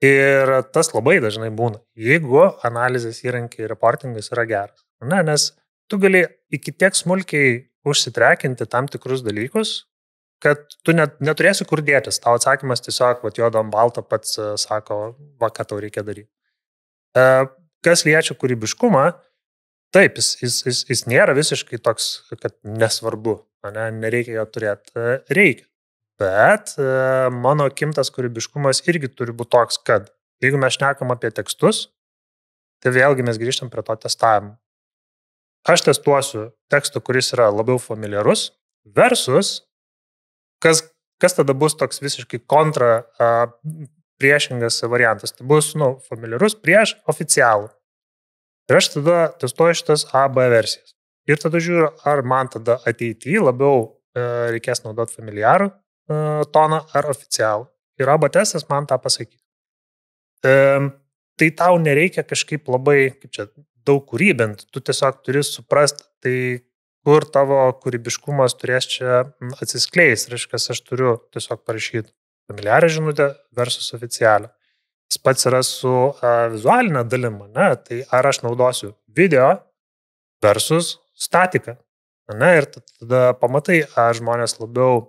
Ir tas labai dažnai būna, jeigu analizės įrankiai reportingas yra geras. Ne, nes tu gali iki tiek smulkiai užsitrekinti tam tikrus dalykus, kad tu neturėsi kur dėtis. Tavo atsakymas tiesiog, juodo ant balto pats sako, ką tau reikia daryti. Kas liečia kūrybiškumą, taip, jis nėra visiškai toks, kad nesvarbu, nereikia jo turėti, reikia. Bet mano kimtas kūrybiškumas irgi turi būti toks, kad jeigu mes šnekam apie tekstus, tai vėlgi mes grįžtam prie to testavimo. Aš testuosiu tekstą, kuris yra labiau familiarus, versus kas tada bus toks visiškai kontra priešingas variantas. Tai bus familiarus prieš oficialų. Ir aš tada testuoju šitas A-B versijas. Ir tada žiūriu, ar man tada ateityje labiau reikės naudoti familiarų toną ar oficialų. Ir A-B testas man tą pasakys. Tai tau nereikia kažkaip labai, daug kūrybint. Tu tiesiog turi suprasti, tai kur tavo kūrybiškumas turės čia atsiskleis. Reiškia, aš turiu tiesiog parašyti familiarią žinutę versus oficialią. Tas pats yra su vizualinė dalim, ne? Tai ar aš naudosiu video versus statiką. Ne? Ir tada pamatai, ar žmonės labiau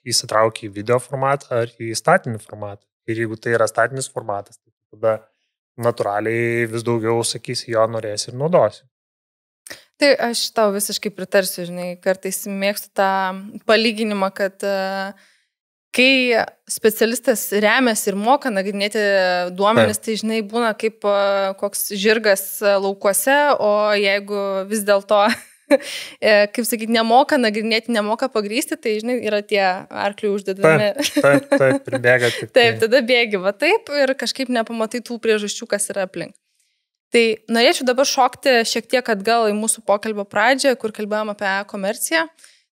įsitraukia į video formatą ar į statinį formatą. Ir jeigu tai yra statinis formatas, tai tada natūraliai vis daugiau, sakysi, jo norėsi ir naudosi. Tai aš tau visiškai pritarsiu, žinai, kartais mėgstu tą palyginimą, kad kai specialistas remiasi ir moka nagrinėti duomenis, tai, žinai, būna kaip koks žirgas laukuose, o jeigu vis dėlto, kaip sakyti, nemoka nagrinėti, nemoka pagrysti, tai, žinai, yra tie arklių uždedami. Taip, pribėga tik. Taip, tada bėgi, va taip, ir kažkaip nepamatai tų priežasčių, kas yra aplink. Tai norėčiau dabar šokti šiek tiek atgal į mūsų pokalbio pradžią, kur kalbėjom apie e-komerciją.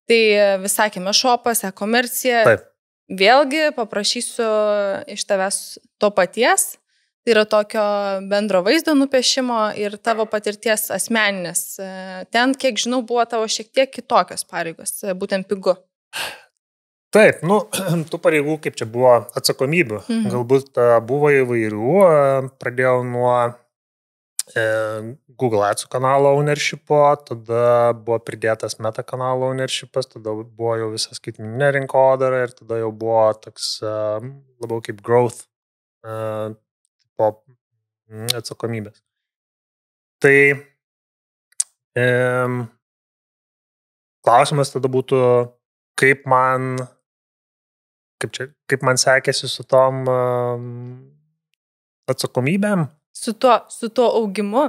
Tai vis sakėme, shopas, e-komercija. Taip. Vėlgi paprašysiu iš tavęs to paties. Tai yra tokio bendro vaizdo nupiešimo ir tavo patirties asmeninės. Ten, kiek žinau, buvo tavo šiek tiek kitokios pareigos, būtent pigu. Taip, tų pareigų kaip čia buvo atsakomybių. Galbūt buvo įvairių. Pradėjau nuo Google Ads kanalo ownershipo, tada buvo pridėtas Meta kanalo ownershipas, tada buvo jau visas skaitmeninė rinkodara ir tada jau buvo toks labiau kaip growth tipo atsakomybės. Tai klausimas tada būtų, kaip man sekėsi su tom atsakomybėm. Su tuo augimu.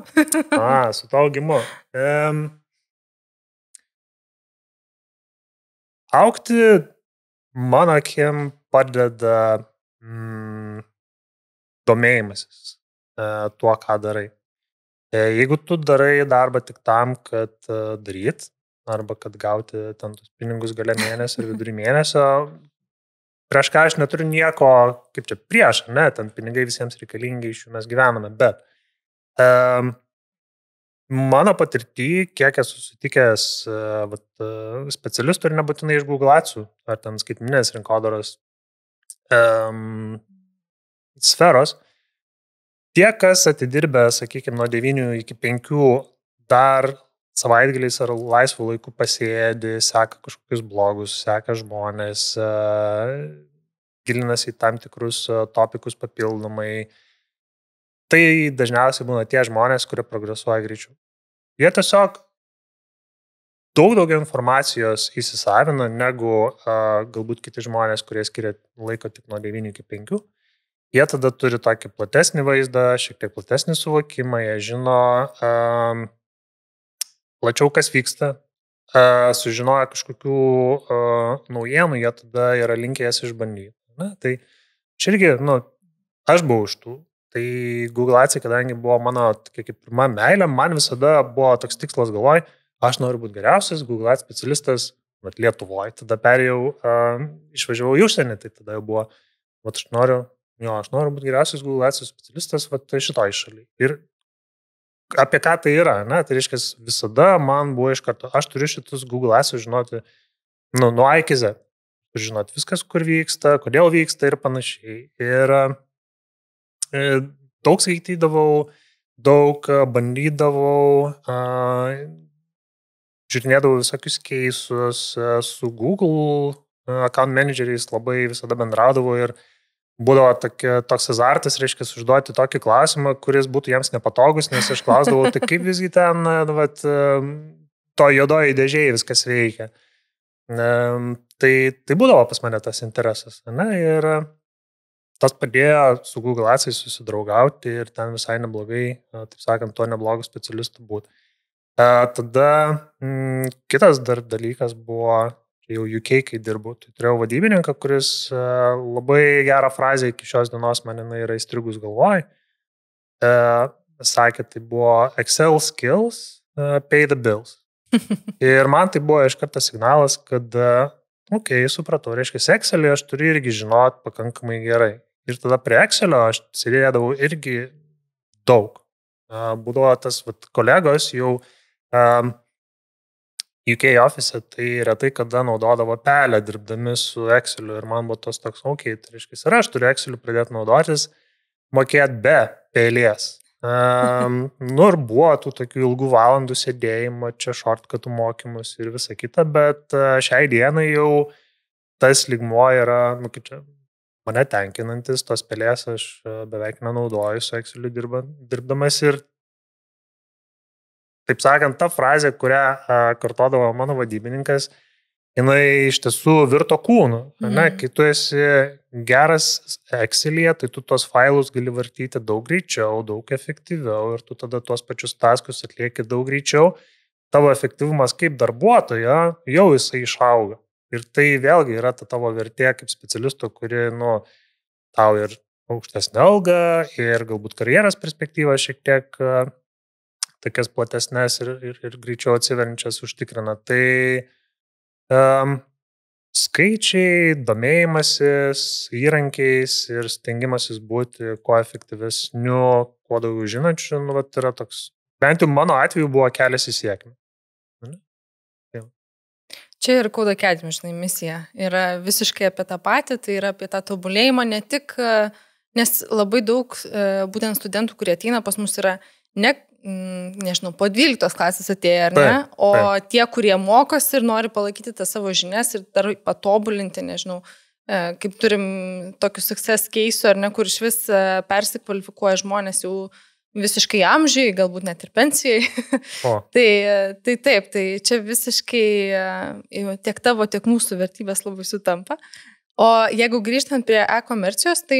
Su tuo augimu. Augti, mano akim, padeda domėjimasis tuo, ką darai. Jeigu tu darai darbą tik tam, kad daryt, arba kad gauti ten tus pinigus gale mėnesio ir vidurį mėnesio, prieš ką aš neturiu nieko, kaip čia prieš, ne, ten pinigai visiems reikalingi, iš jų mes gyvename, bet mano patirtį, kiek esu susitikęs specialistų ir nebūtinai iš Google Adsų, ar ten skaitmeninės rinkodaros sferos, tie, kas atidirbę, sakykime, nuo 9 iki 5 dar savaitgaliais ar laisvų laikų pasėdi, seka kažkokius blogus, seka žmonės, gilinasi į tam tikrus topikus papildomai. Tai dažniausiai būna tie žmonės, kurie progresuoja greičiau. Jie tiesiog daugiau informacijos įsisavina, negu galbūt kiti žmonės, kurie skiria laiko tik nuo 9 iki 5. Jie tada turi tokį platesnį vaizdą, šiek tiek platesnį suvokimą, jie žino plačiau, kas vyksta, sužinoja kažkokių naujienų, jie tada yra linkę jas išbandyti. Na, tai čia irgi, aš buvau iš tų. Tai Google Ads, kadangi buvo mano kaip pirma meilė, man visada buvo toks tikslas galvoj, aš noriu būti geriausias Google Ads specialistas Lietuvoje. Tada perėjau, išvažiavau į užsienį, tai tada jau buvo, aš noriu būti geriausias Google Ads specialistas šitoj šaly. Ir apie ką tai yra, ne? Tai reiškia, visada man buvo iš karto, aš turiu šitus Google Ads žinoti, nuo A iki Z, žinoti viskas, kur vyksta, kodėl vyksta ir panašiai. Ir daug skaitydavau, daug bandydavau, žiūrinėdavau visokius keisus, su Google account manageriais labai visada bendraudavau ir būdavo toks azartas, reiškia, užduoti tokį klausimą, kuris būtų jiems nepatogus, nes aš klausdavau, tai kaip visgi ten, vat, to juodoji dėžėje viskas veikia. Tai būdavo pas mane tas interesas. Ne? Ir tas padėjo su Google Ads'ais susidraugauti ir ten visai neblogai, taip sakant, to neblogų specialistų būti. Tada kitas dar dalykas buvo, jau UK, kai dirbu, tai turėjau vadybininką, kuris labai gerą frazę iki šios dienos man jinai yra įstrigus galvoj. Sakė, tai buvo Excel skills, pay the bills. Ir man tai buvo iš karto signalas, kad, supratau, reiškia, Excel'į aš turiu irgi žinot pakankamai gerai. Ir tada prie Excel'io aš sėdėdavau irgi daug. Būdavo tas kolegos jau UK office, tai retai kada naudodavo pelę dirbdami su Excel'u ir man buvo tos toks, tai reiškia, ir aš turiu Excel'u pradėti naudotis, mokėti be pelės. Ir buvo tų tokių ilgų valandų sėdėjimo, čia shortcutų mokymus ir visa kita, bet šiai dienai jau tas lygmuo yra, mane tenkinantis, tos pelės aš beveik nenaudoju su Excel'u dirbdamas ir taip sakant, ta frazė, kurią kartodavo mano vadybininkas, jinai iš tiesų virto kūnu. Kai tu esi geras Excel'yje, tai tu tos failus gali vartyti daug greičiau, daug efektyviau ir tu tada tuos pačius taskus atlieki daug greičiau. Tavo efektyvumas kaip darbuotojo jau jisai išauga. Ir tai vėlgi yra ta tavo vertė kaip specialisto, kuri, tau ir aukštesnė alga ir galbūt karjeros perspektyva šiek tiek tokias platesnės ir greičiau atsiverinčias užtikrina. Tai skaičiai, domėjimasis, įrankiais ir stengimasis būti kuo efektyvesniu, kuo daugiau žinančiu, yra toks, bent jau mano atveju buvo kelias į sėkmę. Čia ir Code Academy, misija yra visiškai apie tą patį, tai yra apie tą tobulėjimą, ne tik, nes labai daug būtent studentų, kurie ateina pas mus yra nežinau, po 12 klasės atėję, ar ne? O tie, kurie mokosi ir nori palaikyti tą savo žinias ir dar patobulinti, nežinau, kaip turim tokius success case'ų, ar ne, kur iš vis persikvalifikuoja žmonės jau visiškai amžiai, galbūt net ir pensijai. Tai taip, tai čia visiškai tiek tavo, tiek mūsų vertybės labai sutampa. O jeigu grįžtant prie e-komercijos, tai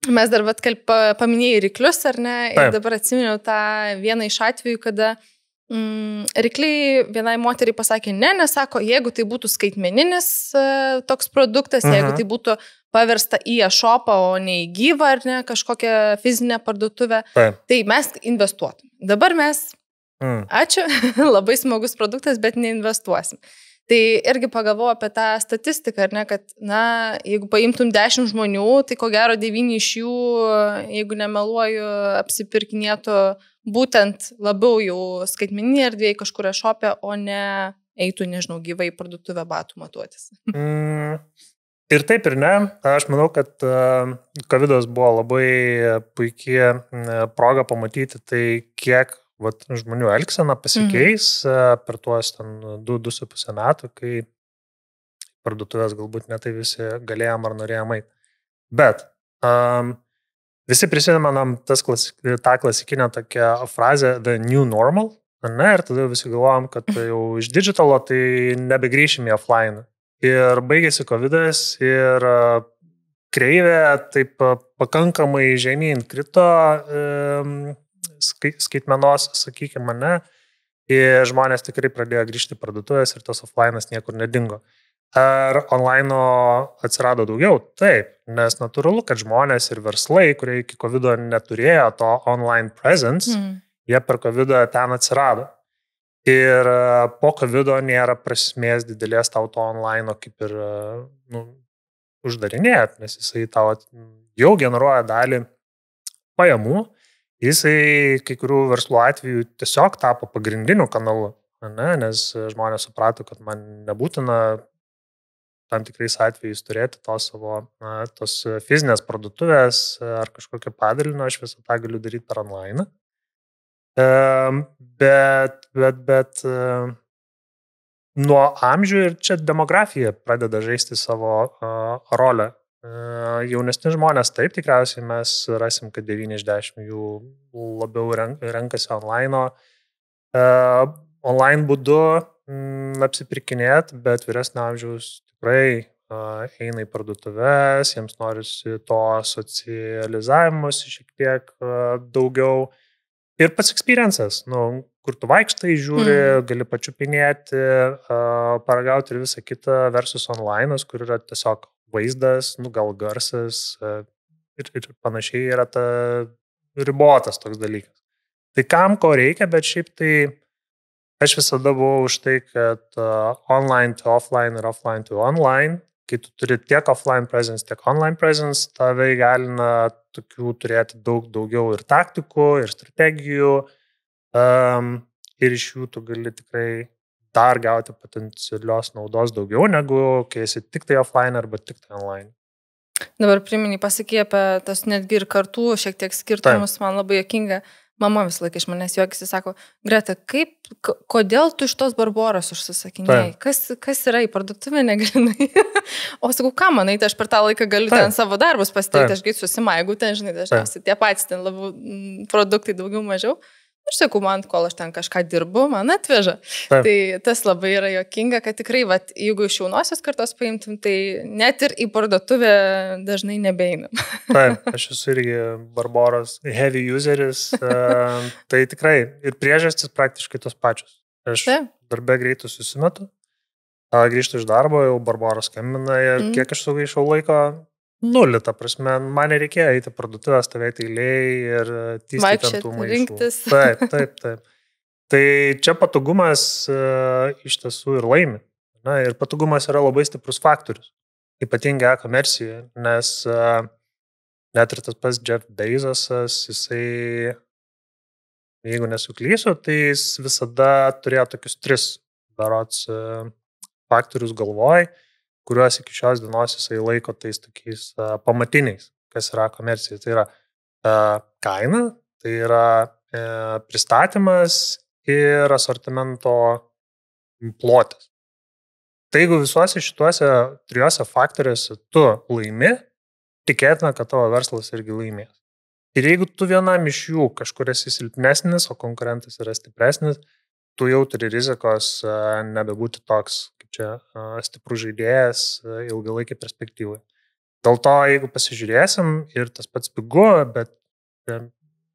mes dar paminėjai ryklius, ar ne? Ir dabar atsiminiau tą vieną iš atvejų, kada rykliai vienai moteriai pasakė ne, nes sako, jeigu tai būtų skaitmeninis toks produktas, jeigu tai būtų paversta į e-shopą, o ne į gyvą, ar ne, kažkokią fizinę parduotuvę, tai mes investuotum. Dabar mes, ačiū, labai smagus produktas, bet neinvestuosim. Tai irgi pagalvoju apie tą statistiką, ar ne, kad, jeigu paimtum 10 žmonių, tai ko gero 9 iš jų, jeigu nemeluoju, apsipirkinėtų būtent labiau jau skaitmeninėje erdvėje kažkur e-shopė, o ne eitų, nežinau, gyvai parduotuvę batų matuotis. Ir taip ir ne. Aš manau, kad COVID'as buvo labai puikia proga pamatyti tai, kiek žmonių elgsena pasikeis per tuos 2,5 metų, kai parduotuvės galbūt netai visi galėjom ar norėjom eiti. Bet visi prisimenam tą klasikinę tokią frazę the new normal, ne? Ir tada visi galvojam, kad jau iš digitalo tai nebegrįšim į offline. Ir baigėsi COVID'as ir kreivė taip pakankamai žemyn krito skaitmenos, sakykime, ne, ir žmonės tikrai pradėjo grįžti parduotuvės ir tas offline'as niekur nedingo. Ar online atsirado daugiau? Taip, nes natūralu, kad žmonės ir verslai, kurie iki COVID'o neturėjo to online presence, jie per COVID'ą ten atsirado. Ir po COVID'o nėra prasmės didelės tau to online kaip ir uždarinėt, nes jisai tau jau generuoja dalį pajamų. Jisai kai kurių verslų atveju tiesiog tapo pagrindiniu kanalu, ne? Nes žmonės suprato, kad man nebūtina tam tikrais atvejais turėti tos fizinės parduotuvės ar kažkokią padalinį, aš visą tą galiu daryti per online. Bet nuo amžių ir čia demografija pradeda žaisti savo rolę. Jaunesni žmonės taip, tikriausiai mes rasim, kad 9 iš 10 jų labiau renkasi online būdu apsipirkinėti, bet vyresnio amžiaus tikrai eina į parduotuvės, jiems norisi to socializavimus šiek tiek daugiau. Ir pats experiences, kur tu vaikštai, žiūri, gali pačiupinėti, paragauti ir visą kitą versus online, kur yra tiesiog vaizdas, gal garsas ir panašiai yra ta ribotas toks dalykas. Tai kam ko reikia, bet šiaip tai aš visada buvau už tai, kad online to offline ir offline to online, kai tu turi tiek offline presence, tiek online presence, tave įgalina tokių turėti daug daugiau ir taktikų, ir strategijų, ir iš jų tu gali tikrai dar gauti potencialios naudos daugiau, negu kai esi tik tai offline arba tik tai online. Dabar priminiai pasakė apie tas netgi ir kartų šiek tiek skirtumus, man labai juokinga. Mama visą laiką iš manęs juokisi, sako, Greta, kodėl tu iš tos Barboros užsisakinėjai? Kas yra į parduotuvę, negali? O sakau, ką manai, tai aš per tą laiką galiu ten savo darbus pasitikti, aš gaitu susimaigu, ten, žinai, dažniausiai tie patys ten labiau produktai daugiau mažiau. Aš sakau, man, kol aš ten kažką dirbu, man atveža. Tai tas labai yra juokinga, kad tikrai, jeigu iš jaunosios kartos paimtum, tai net ir į parduotuvę dažnai nebeinam. Taip, aš esu irgi Barboros heavy useris, tai tikrai ir priežastis praktiškai tos pačios. Aš darbe greitai susimetu, grįžtu iš darbo, jau Barboros skambina ir kiek aš sugaišau laiko, 0, ta prasme, man nereikėjo eiti parduotuvę, stovėti eilėj ir tystyti ant tų maišų. Taip. Tai čia patogumas iš tiesų ir laimi. Ir patogumas yra labai stiprus faktorius, ypatingai e-komercijoje, nes net ir tas pats Jeff Bezosas, jisai, jeigu nesuklysiu, tai jis visada turėjo tokius 3 berods faktorius galvoj, kuriuos iki šios dienos jisai laiko tais tokiais pamatiniais, kas yra komercija. Tai yra kaina, tai yra pristatymas ir asortimento plotis. Tai jeigu visuose šituose 3 faktoriuose tu laimi, tikėtina, kad tavo verslas irgi laimės. Ir jeigu tu vienam iš jų kažkur esi silpnesnis, o konkurentas yra stipresnis, tu jau turi rizikos nebebūti toks, kaip čia, stiprus žaidėjas ilgalaikį perspektyvai. Dėl to, jeigu pasižiūrėsim, ir tas pats pigu,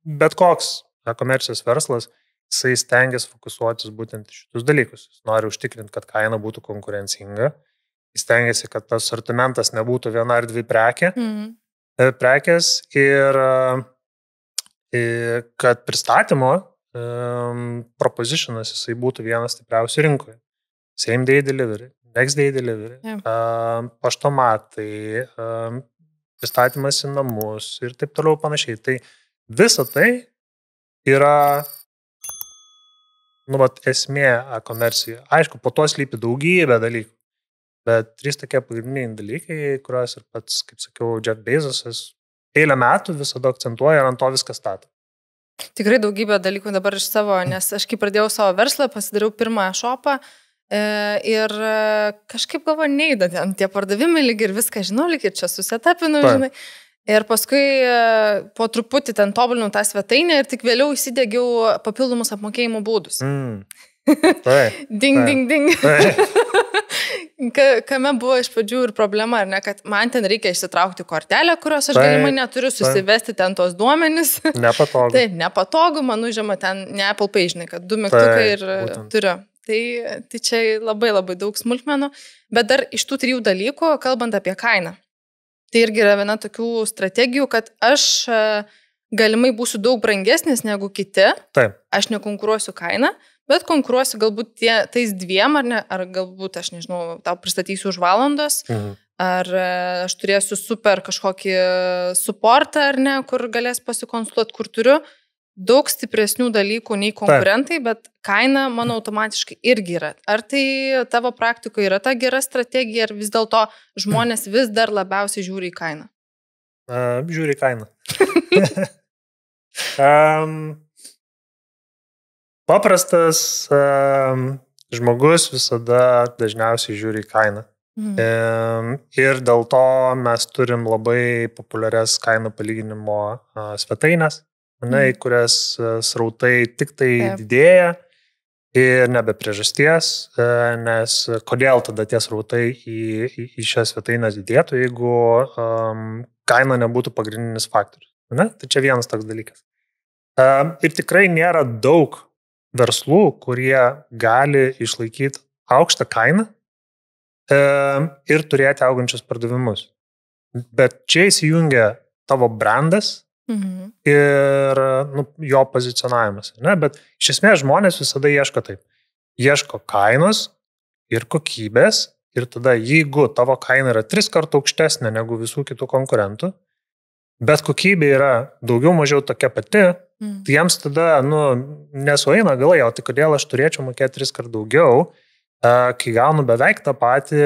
bet koks komercijos verslas, jisai stengiasi fokusuotis būtent šitus dalykus. Jis nori užtikrinti, kad kaina būtų konkurencinga. Jis stengiasi, kad tas sortimentas nebūtų 1 ar 2 prekės ir kad pristatymo propositionas jisai būtų vienas stipriausių rinkoje. Same day delivery, next day delivery, paštomatai, pristatymas į namus ir taip toliau panašiai. Tai visa tai yra esmė komercija. Aišku, po to slypi daugybė dalykų, bet 3 tokie pagrindiniai dalykai, kuriuos ir pats, kaip sakiau, Jeff Bezosas eilę metų visada akcentuoja ir ant to viską stato. Tikrai daugybė dalykų dabar iš savo, nes aš kai pradėjau savo verslą, pasidariau pirmą shopą ir kažkaip galvo neįda ant tie pardavimai lyg ir viską žinau, lyg ir čia susetapinu, žinai. Ir paskui po truputį ten tobulinau tą svetainę ir tik vėliau įsidėgiau papildomus apmokėjimo būdus. Ding. Kame buvo iš pradžių ir problema, ar ne, kad man ten reikia išsitraukti kortelę, kurios aš galimai neturiu, susivesti ten tos duomenis. Nepatogu. Taip, nepatogu, man užima ten ne Apple Pay, žinai, kad 2 mygtukai ir turiu. Tai čia labai labai daug smulkmenų, bet dar iš tų 3 dalykų, kalbant apie kainą. Tai irgi yra viena tokių strategijų, kad aš galimai būsiu daug brangesnis negu kiti. Taip. Aš nekonkuruosiu kainą, bet konkuruosiu galbūt tais 2, ar ne, ar galbūt, aš nežinau, tau pristatysiu už valandos, ar aš turėsiu super kažkokį supportą, ar ne, kur galės pasikonsultuoti, kur turiu. daug stipresnių dalykų nei konkurentai, bet kaina, mano, automatiškai irgi yra. Ar tai tavo praktikoje yra ta gera strategija, ar vis dėlto žmonės vis dar labiausiai žiūri į kainą? Žiūri į kainą. Paprastas žmogus visada dažniausiai žiūri į kainą. Ir dėl to mes turim labai populiarias kainų palyginimo svetainės, į kurias srautai tik tai didėja ir nebe priežasties, nes kodėl tada tie srautai į šią svetainę didėtų, jeigu kaina nebūtų pagrindinis faktorius. Tai čia vienas toks dalykas. Ir tikrai nėra daug verslų, kurie gali išlaikyti aukštą kainą ir turėti augančius pardavimus. Bet čia įsijungia tavo brandas ir jo pozicionavimas. Bet iš esmės žmonės visada ieško taip. Ieško kainos ir kokybės ir tada jeigu tavo kaina yra 3 kartų aukštesnė negu visų kitų konkurentų, bet kokybė yra daugiau mažiau tokia pati, tai jiems tada nesueina galai, o tai kodėl aš turėčiau mokėti 3 kartų daugiau, kai gaunu beveik tą patį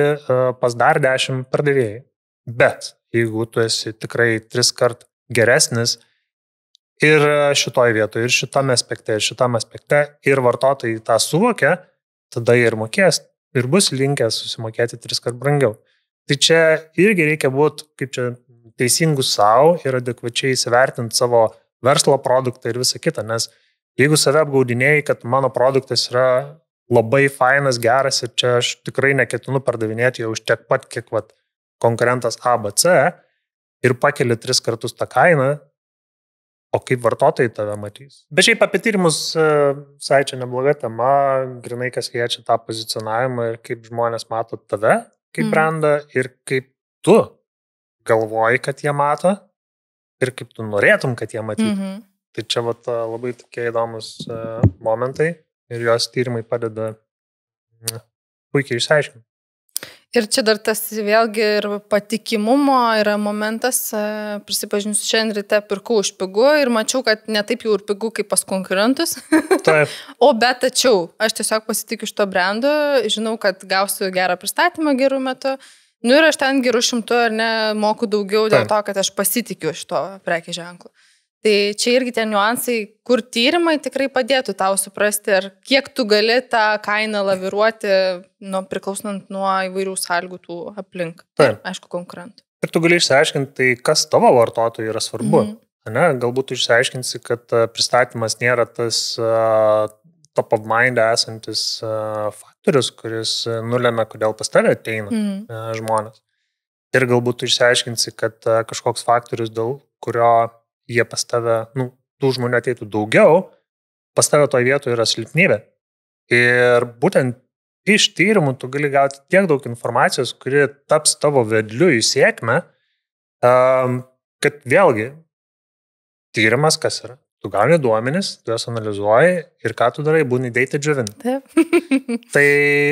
pas dar 10 pardavėjai. Bet jeigu tu esi tikrai 3 kart geresnis ir šitoj vietoje, ir šitame aspekte, ir vartotojai tą suvokia, tada ir mokės, ir bus linkęs susimokėti 3 kart brangiau. Tai čia irgi reikia būti, kaip čia, teisingų savo ir adekvačiai įsivertinti savo verslo produktą ir visą kitą, nes jeigu save apgaudinėjai, kad mano produktas yra labai fainas, geras ir čia aš tikrai neketinu pardavinėti jau už tiek pat, kiek konkurentas ABC ir pakeli 3 kartus tą kainą, o kaip vartotojai tave matys. Bet šiaip apie tyrimus, čia nebloga tema, grinai kas liečia tą pozicionavimą ir kaip žmonės mato tave kaip brandą ir kaip tu galvoji, kad jie mato ir kaip tu norėtum, kad jie matytų. Tai čia labai tokie įdomus momentai. Ir jos tyrimai padeda puikiai išsiaiškinti. Ir čia dar tas vėlgi ir patikimumo yra momentas, prisipažinsiu, šiandien ryte pirkau už pigų ir mačiau, kad ne taip jau ir pigų kaip pas konkurentus. Taip. Tačiau aš tiesiog pasitikiu šito brandu, žinau, kad gausiu gerą pristatymą gerų metu. Ir aš ten gerų 100 ar ne moku daugiau dėl to, kad aš pasitikiu šito prekės ženklu. Tai čia irgi tie niuansai, kur tyrimai tikrai padėtų tau suprasti, ar kiek tu gali tą kainą laviruoti, priklausant nuo įvairių sąlygų tų aplink. Ir, aišku, konkurentų. Ir tu gali išsiaiškinti, tai kas tavo vartotojui yra svarbu. Galbūt tu išsiaiškinsi, kad pristatymas nėra tas top of mind esantis faktorius, kuris nulemia, kodėl pas tave ateina žmonės. Ir galbūt tu išsiaiškinsi, kad kažkoks faktorius, dėl kurio jie pas tave, tų žmonių ateitų daugiau, pas tave toje vietoje yra silpnybė. Ir būtent iš tyrimų tu gali gauti tiek daug informacijos, kuri taps tavo vedliu į sėkmę, kad vėlgi tyrimas kas yra? Tu gauni duomenis, tu juos analizuoji ir ką tu darai, būni data-driven. Tai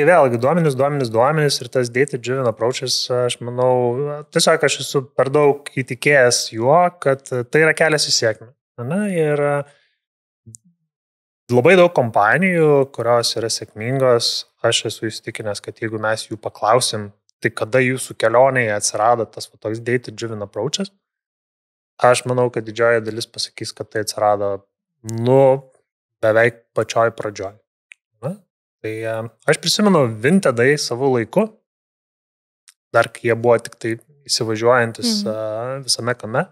vėlgi duomenis ir tas data-driven approaches, aš manau, tiesiog aš esu per daug įtikėjęs juo, kad tai yra kelias į sėkmę. Ir labai daug kompanijų, kurios yra sėkmingos, aš esu įsitikinęs, kad jeigu mes jų paklausim, tai kada jūsų kelionėje atsirado tas toks data-driven approaches, aš manau, kad didžioji dalis pasakys, kad tai atsirado, beveik pačioj pradžioj. Tai aš prisimenu Vintedai savo laiku, dar kai jie buvo tik tai įsivažiuojantis visame kame,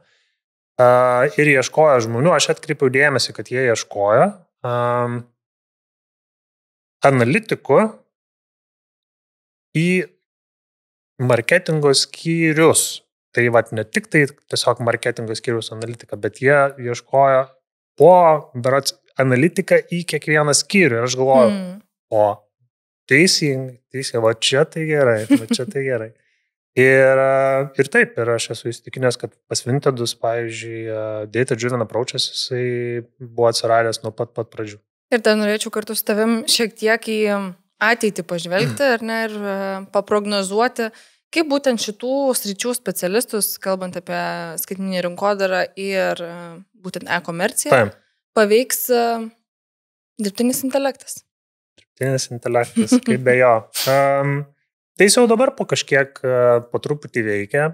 ir ieškojo žmonių, aš atkreipiau dėmesį, kad jie ieškojo analitikų į marketingo skyrius. Tai ne tik tai tiesiog marketingo skyriaus analitika, bet jie ieškojo berods analitiką į kiekvieną skyrių. Ir aš galvoju, teisingai, čia tai gerai. Ir taip, ir aš esu įsitikinęs, kad pas Vintedus, pavyzdžiui, data-driven approaches, jisai buvo atsiradęs nuo pat pradžių. Ir dar norėčiau kartu su tavim šiek tiek į ateitį pažvelgti, ar ne, ir paprognozuoti, kaip būtent šitų sričių specialistus, kalbant apie skaitmeninę rinkodarą ir būtent e-komerciją, paveiks dirbtinis intelektas? Dirbtinis intelektas, kaip be jo. Tai jau dabar po kažkiek po truputį veikia.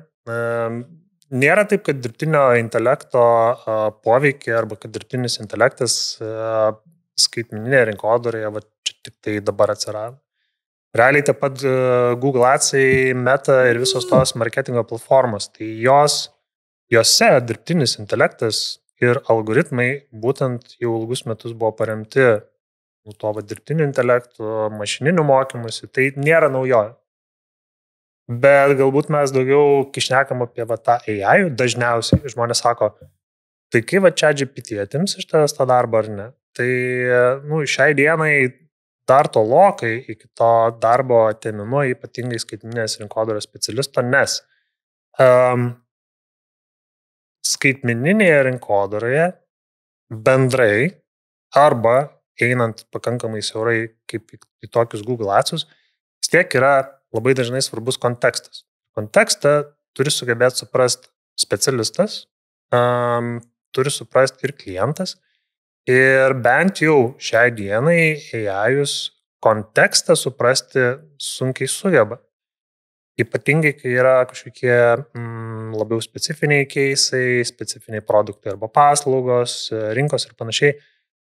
Nėra taip, kad dirbtinio intelekto poveikia arba kad dirbtinis intelektas skaitmeninėje rinkodaroje čia tik tai dabar atsirado. Realiai taip pat Google Adsai, Meta ir visos tos marketingo platformos, tai jose dirbtinis intelektas ir algoritmai būtent jau ilgus metus buvo paremti to dirbtinio intelekto, mašininių mokymusi, tai nėra naujoji. Bet galbūt mes daugiau kišnekam apie tą AI, dažniausiai žmonės sako, tai kai ChatGPT atims iš tavęs tą darbą ar ne, tai šiai dienai dar tolokai iki to darbo atėmimo, ypatingai skaitmeninės rinkodaros specialisto, nes skaitmeninėje rinkodaroje bendrai arba einant pakankamai siaurai kaip į tokius Google Adsus, vis tiek yra labai dažnai svarbus kontekstas. Kontekstą turi sugebėti suprasti specialistas, turi suprasti ir klientas. Ir bent jau šiai dienai AI'us kontekstą suprasti sunkiai sugeba. Ypatingai, kai yra kažkokie labiau specifiniai keisai, specifiniai produktai arba paslaugos, rinkos ir panašiai.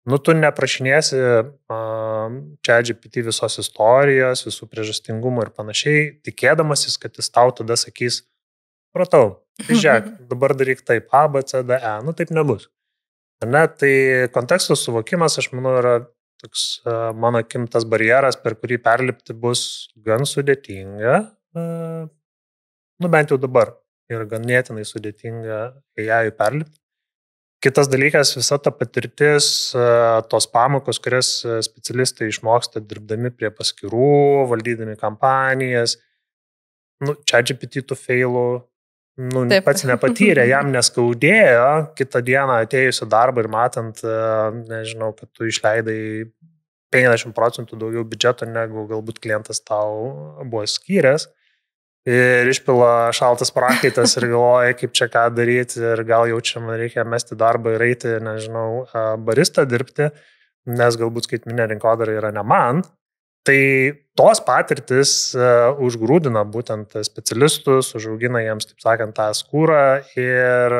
Tu neprašinėsi ChatGPT visos istorijos, visų priežastingumų ir panašiai, tikėdamasis, kad jis tau tada sakys, pratau, tai žiūrėk, dabar daryk taip, A, B, C, D, E, taip nebus. Tai konteksto suvokimas, aš manau, yra toks mano akim tas barjeras, per kurį perlipti bus gan sudėtinga, bent jau dabar yra ganėtinai sudėtinga AI perlipti. Kitas dalykas, visa ta patirtis, tos pamokos, kurias specialistai išmoksta dirbdami prie paskyrų, valdydami kampanijas, ChatGPT tų failų, pats nepatyrė, jam neskaudėjo, kitą dieną atėjusi darbą ir matant, nežinau, kad tu išleidai 50% daugiau biudžeto, negu galbūt klientas tau buvo skyręs. Ir išpila šaltas prakaitas ir galvoja, kaip čia ką daryti ir gal jau čia man reikia mesti darbą ir eiti, nežinau, baristą dirbti, nes galbūt skaitmeninė rinkodara yra ne man. Tai tos patirtis užgrūdina būtent specialistus, užaugina jiems, taip sakant, tą skūrą ir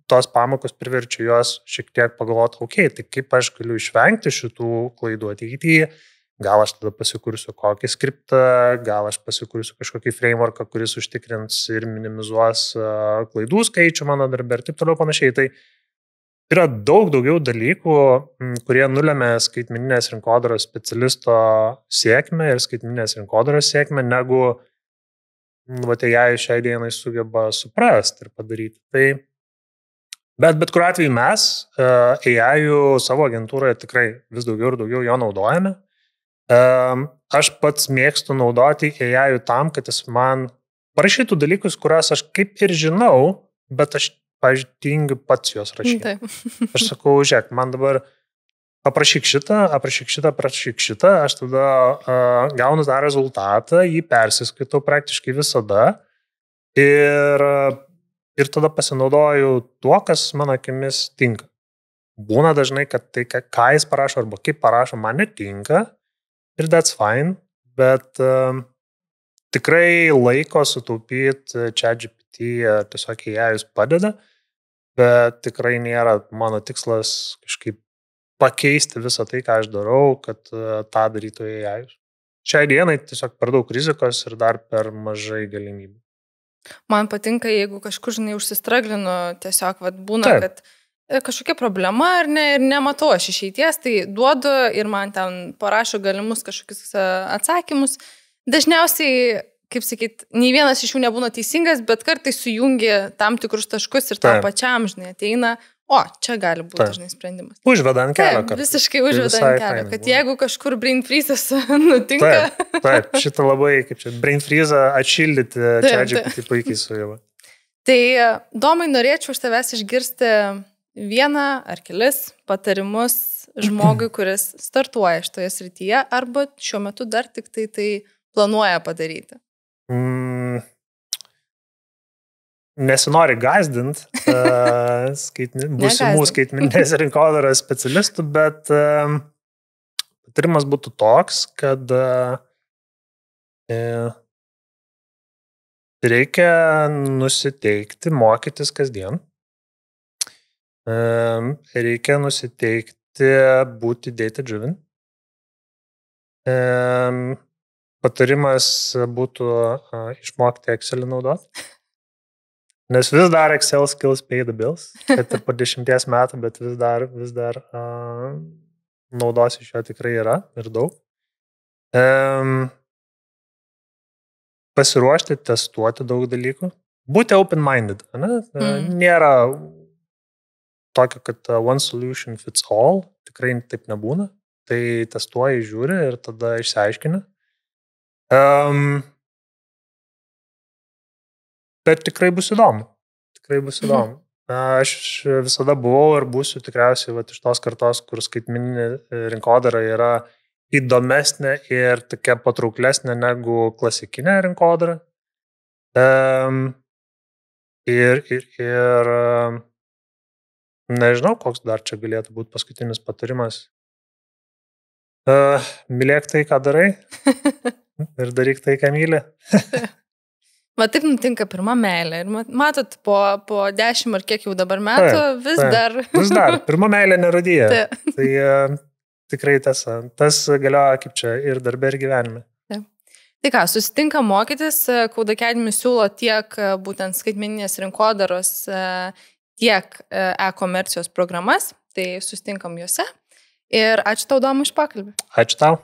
tos pamokos priverčia juos šiek tiek pagalvoti, tai kaip aš galiu išvengti šitų klaidų ateityje. Gal aš tada pasikursiu kokį skriptą, gal aš pasikursiu kažkokį frameworką, kuris užtikrins ir minimizuos klaidų skaičių mano darbe ir taip toliau panašiai. Tai yra daug daugiau dalykų, kurie nulemia skaitmeninės rinkodaros specialisto sėkmę ir skaitmeninės rinkodaros sėkmę, negu AI šiai dienai sugeba suprasti ir padaryti. Tai, bet kuriuo atveju mes AI savo agentūroje tikrai vis daugiau ir daugiau jo naudojame. Aš pats mėgstu naudoti AI tam, kad jis man parašytų dalykus, kuriuos aš kaip ir žinau, bet aš, pavyzdžiui, tingiu pats juos rašyti. Aš sakau, žiūrėk, man dabar aprašyk šitą, aš tada gaunu tą rezultatą, jį persiskaitau praktiškai visada ir tada pasinaudoju tuo, kas mano akimis tinka. Būna dažnai, kad tai, ką jis parašo arba kaip parašo, man netinka. Ir that's fine, bet tikrai laiko sutaupyti ChatGPT tiesiog AI padeda, bet tikrai nėra mano tikslas kažkaip pakeisti visą tai, ką aš darau, kad tą darytų AI. Šiai dienai tiesiog per daug rizikos ir dar per mažai galimybių. Man patinka, jeigu kažkur, užsistraglinu, tiesiog būna, kad kažkokia problema ar ne, ir nematau aš išeities, tai duodu ir man ten parašo galimus kažkokius atsakymus. Dažniausiai, kaip sakyt, nei vienas iš jų nebūna teisingas, bet kartais sujungi tam tikrus taškus ir tam pačiam, ateina, čia gali būti dažnai sprendimas. Užveda ant kelio. Visiškai užveda ant kelio, kad jeigu kažkur brain freezas nutinka. Taip, šitą labai, kaip čia, brain freezą atšildyti, ChatGPT puikiai sujeva. Tai, Domai, norėčiau iš tavęs išgirsti vieną ar kelis patarimus žmogui, kuris startuoja šitoje srityje arba šiuo metu dar tik tai planuoja padaryti. nesinori gazdint būsimų skaitmeninės rinkodaros specialistų, bet patarimas būtų toks, kad reikia nusiteikti, mokytis kasdien. Reikia nusiteikti būti data driven. Patarimas būtų išmokti Excelį naudoti. Nes vis dar Excel skills pay the bills, kad ir po 10 metų, bet vis dar naudos iš jo tikrai yra ir daug. Pasiruošti, testuoti daug dalykų. Būti open-minded. Nėra tokio, kad one solution fits all. Tikrai taip nebūna. Tai testuoji, žiūri ir tada išsiaiškini. Bet tikrai bus įdomu. Aš visada buvau ir būsiu tikriausiai iš tos kartos, kur skaitmeninė rinkodara yra įdomesnė ir tokia patrauklesnė negu klasikinė rinkodara. Ir nežinau, koks dar čia galėtų būti paskutinis patarimas. Mylėk tai, ką darai ir daryk tai, ką myli. Bet taip nutinka pirma meilė. Ir matot, po 10 ar kiek jau dabar metų vis dar. Pirma meilė neradija. Tai tikrai tas galioja kaip čia ir darbe, ir gyvenime. Tai ką, susitinkam mokytis, Code Academy siūlo tiek būtent skaitmeninės rinkodaros, tiek e-komercijos programas, tai susitinkam juose. Ir ačiū tau, Domai, už pokalbį. Ačiū tau.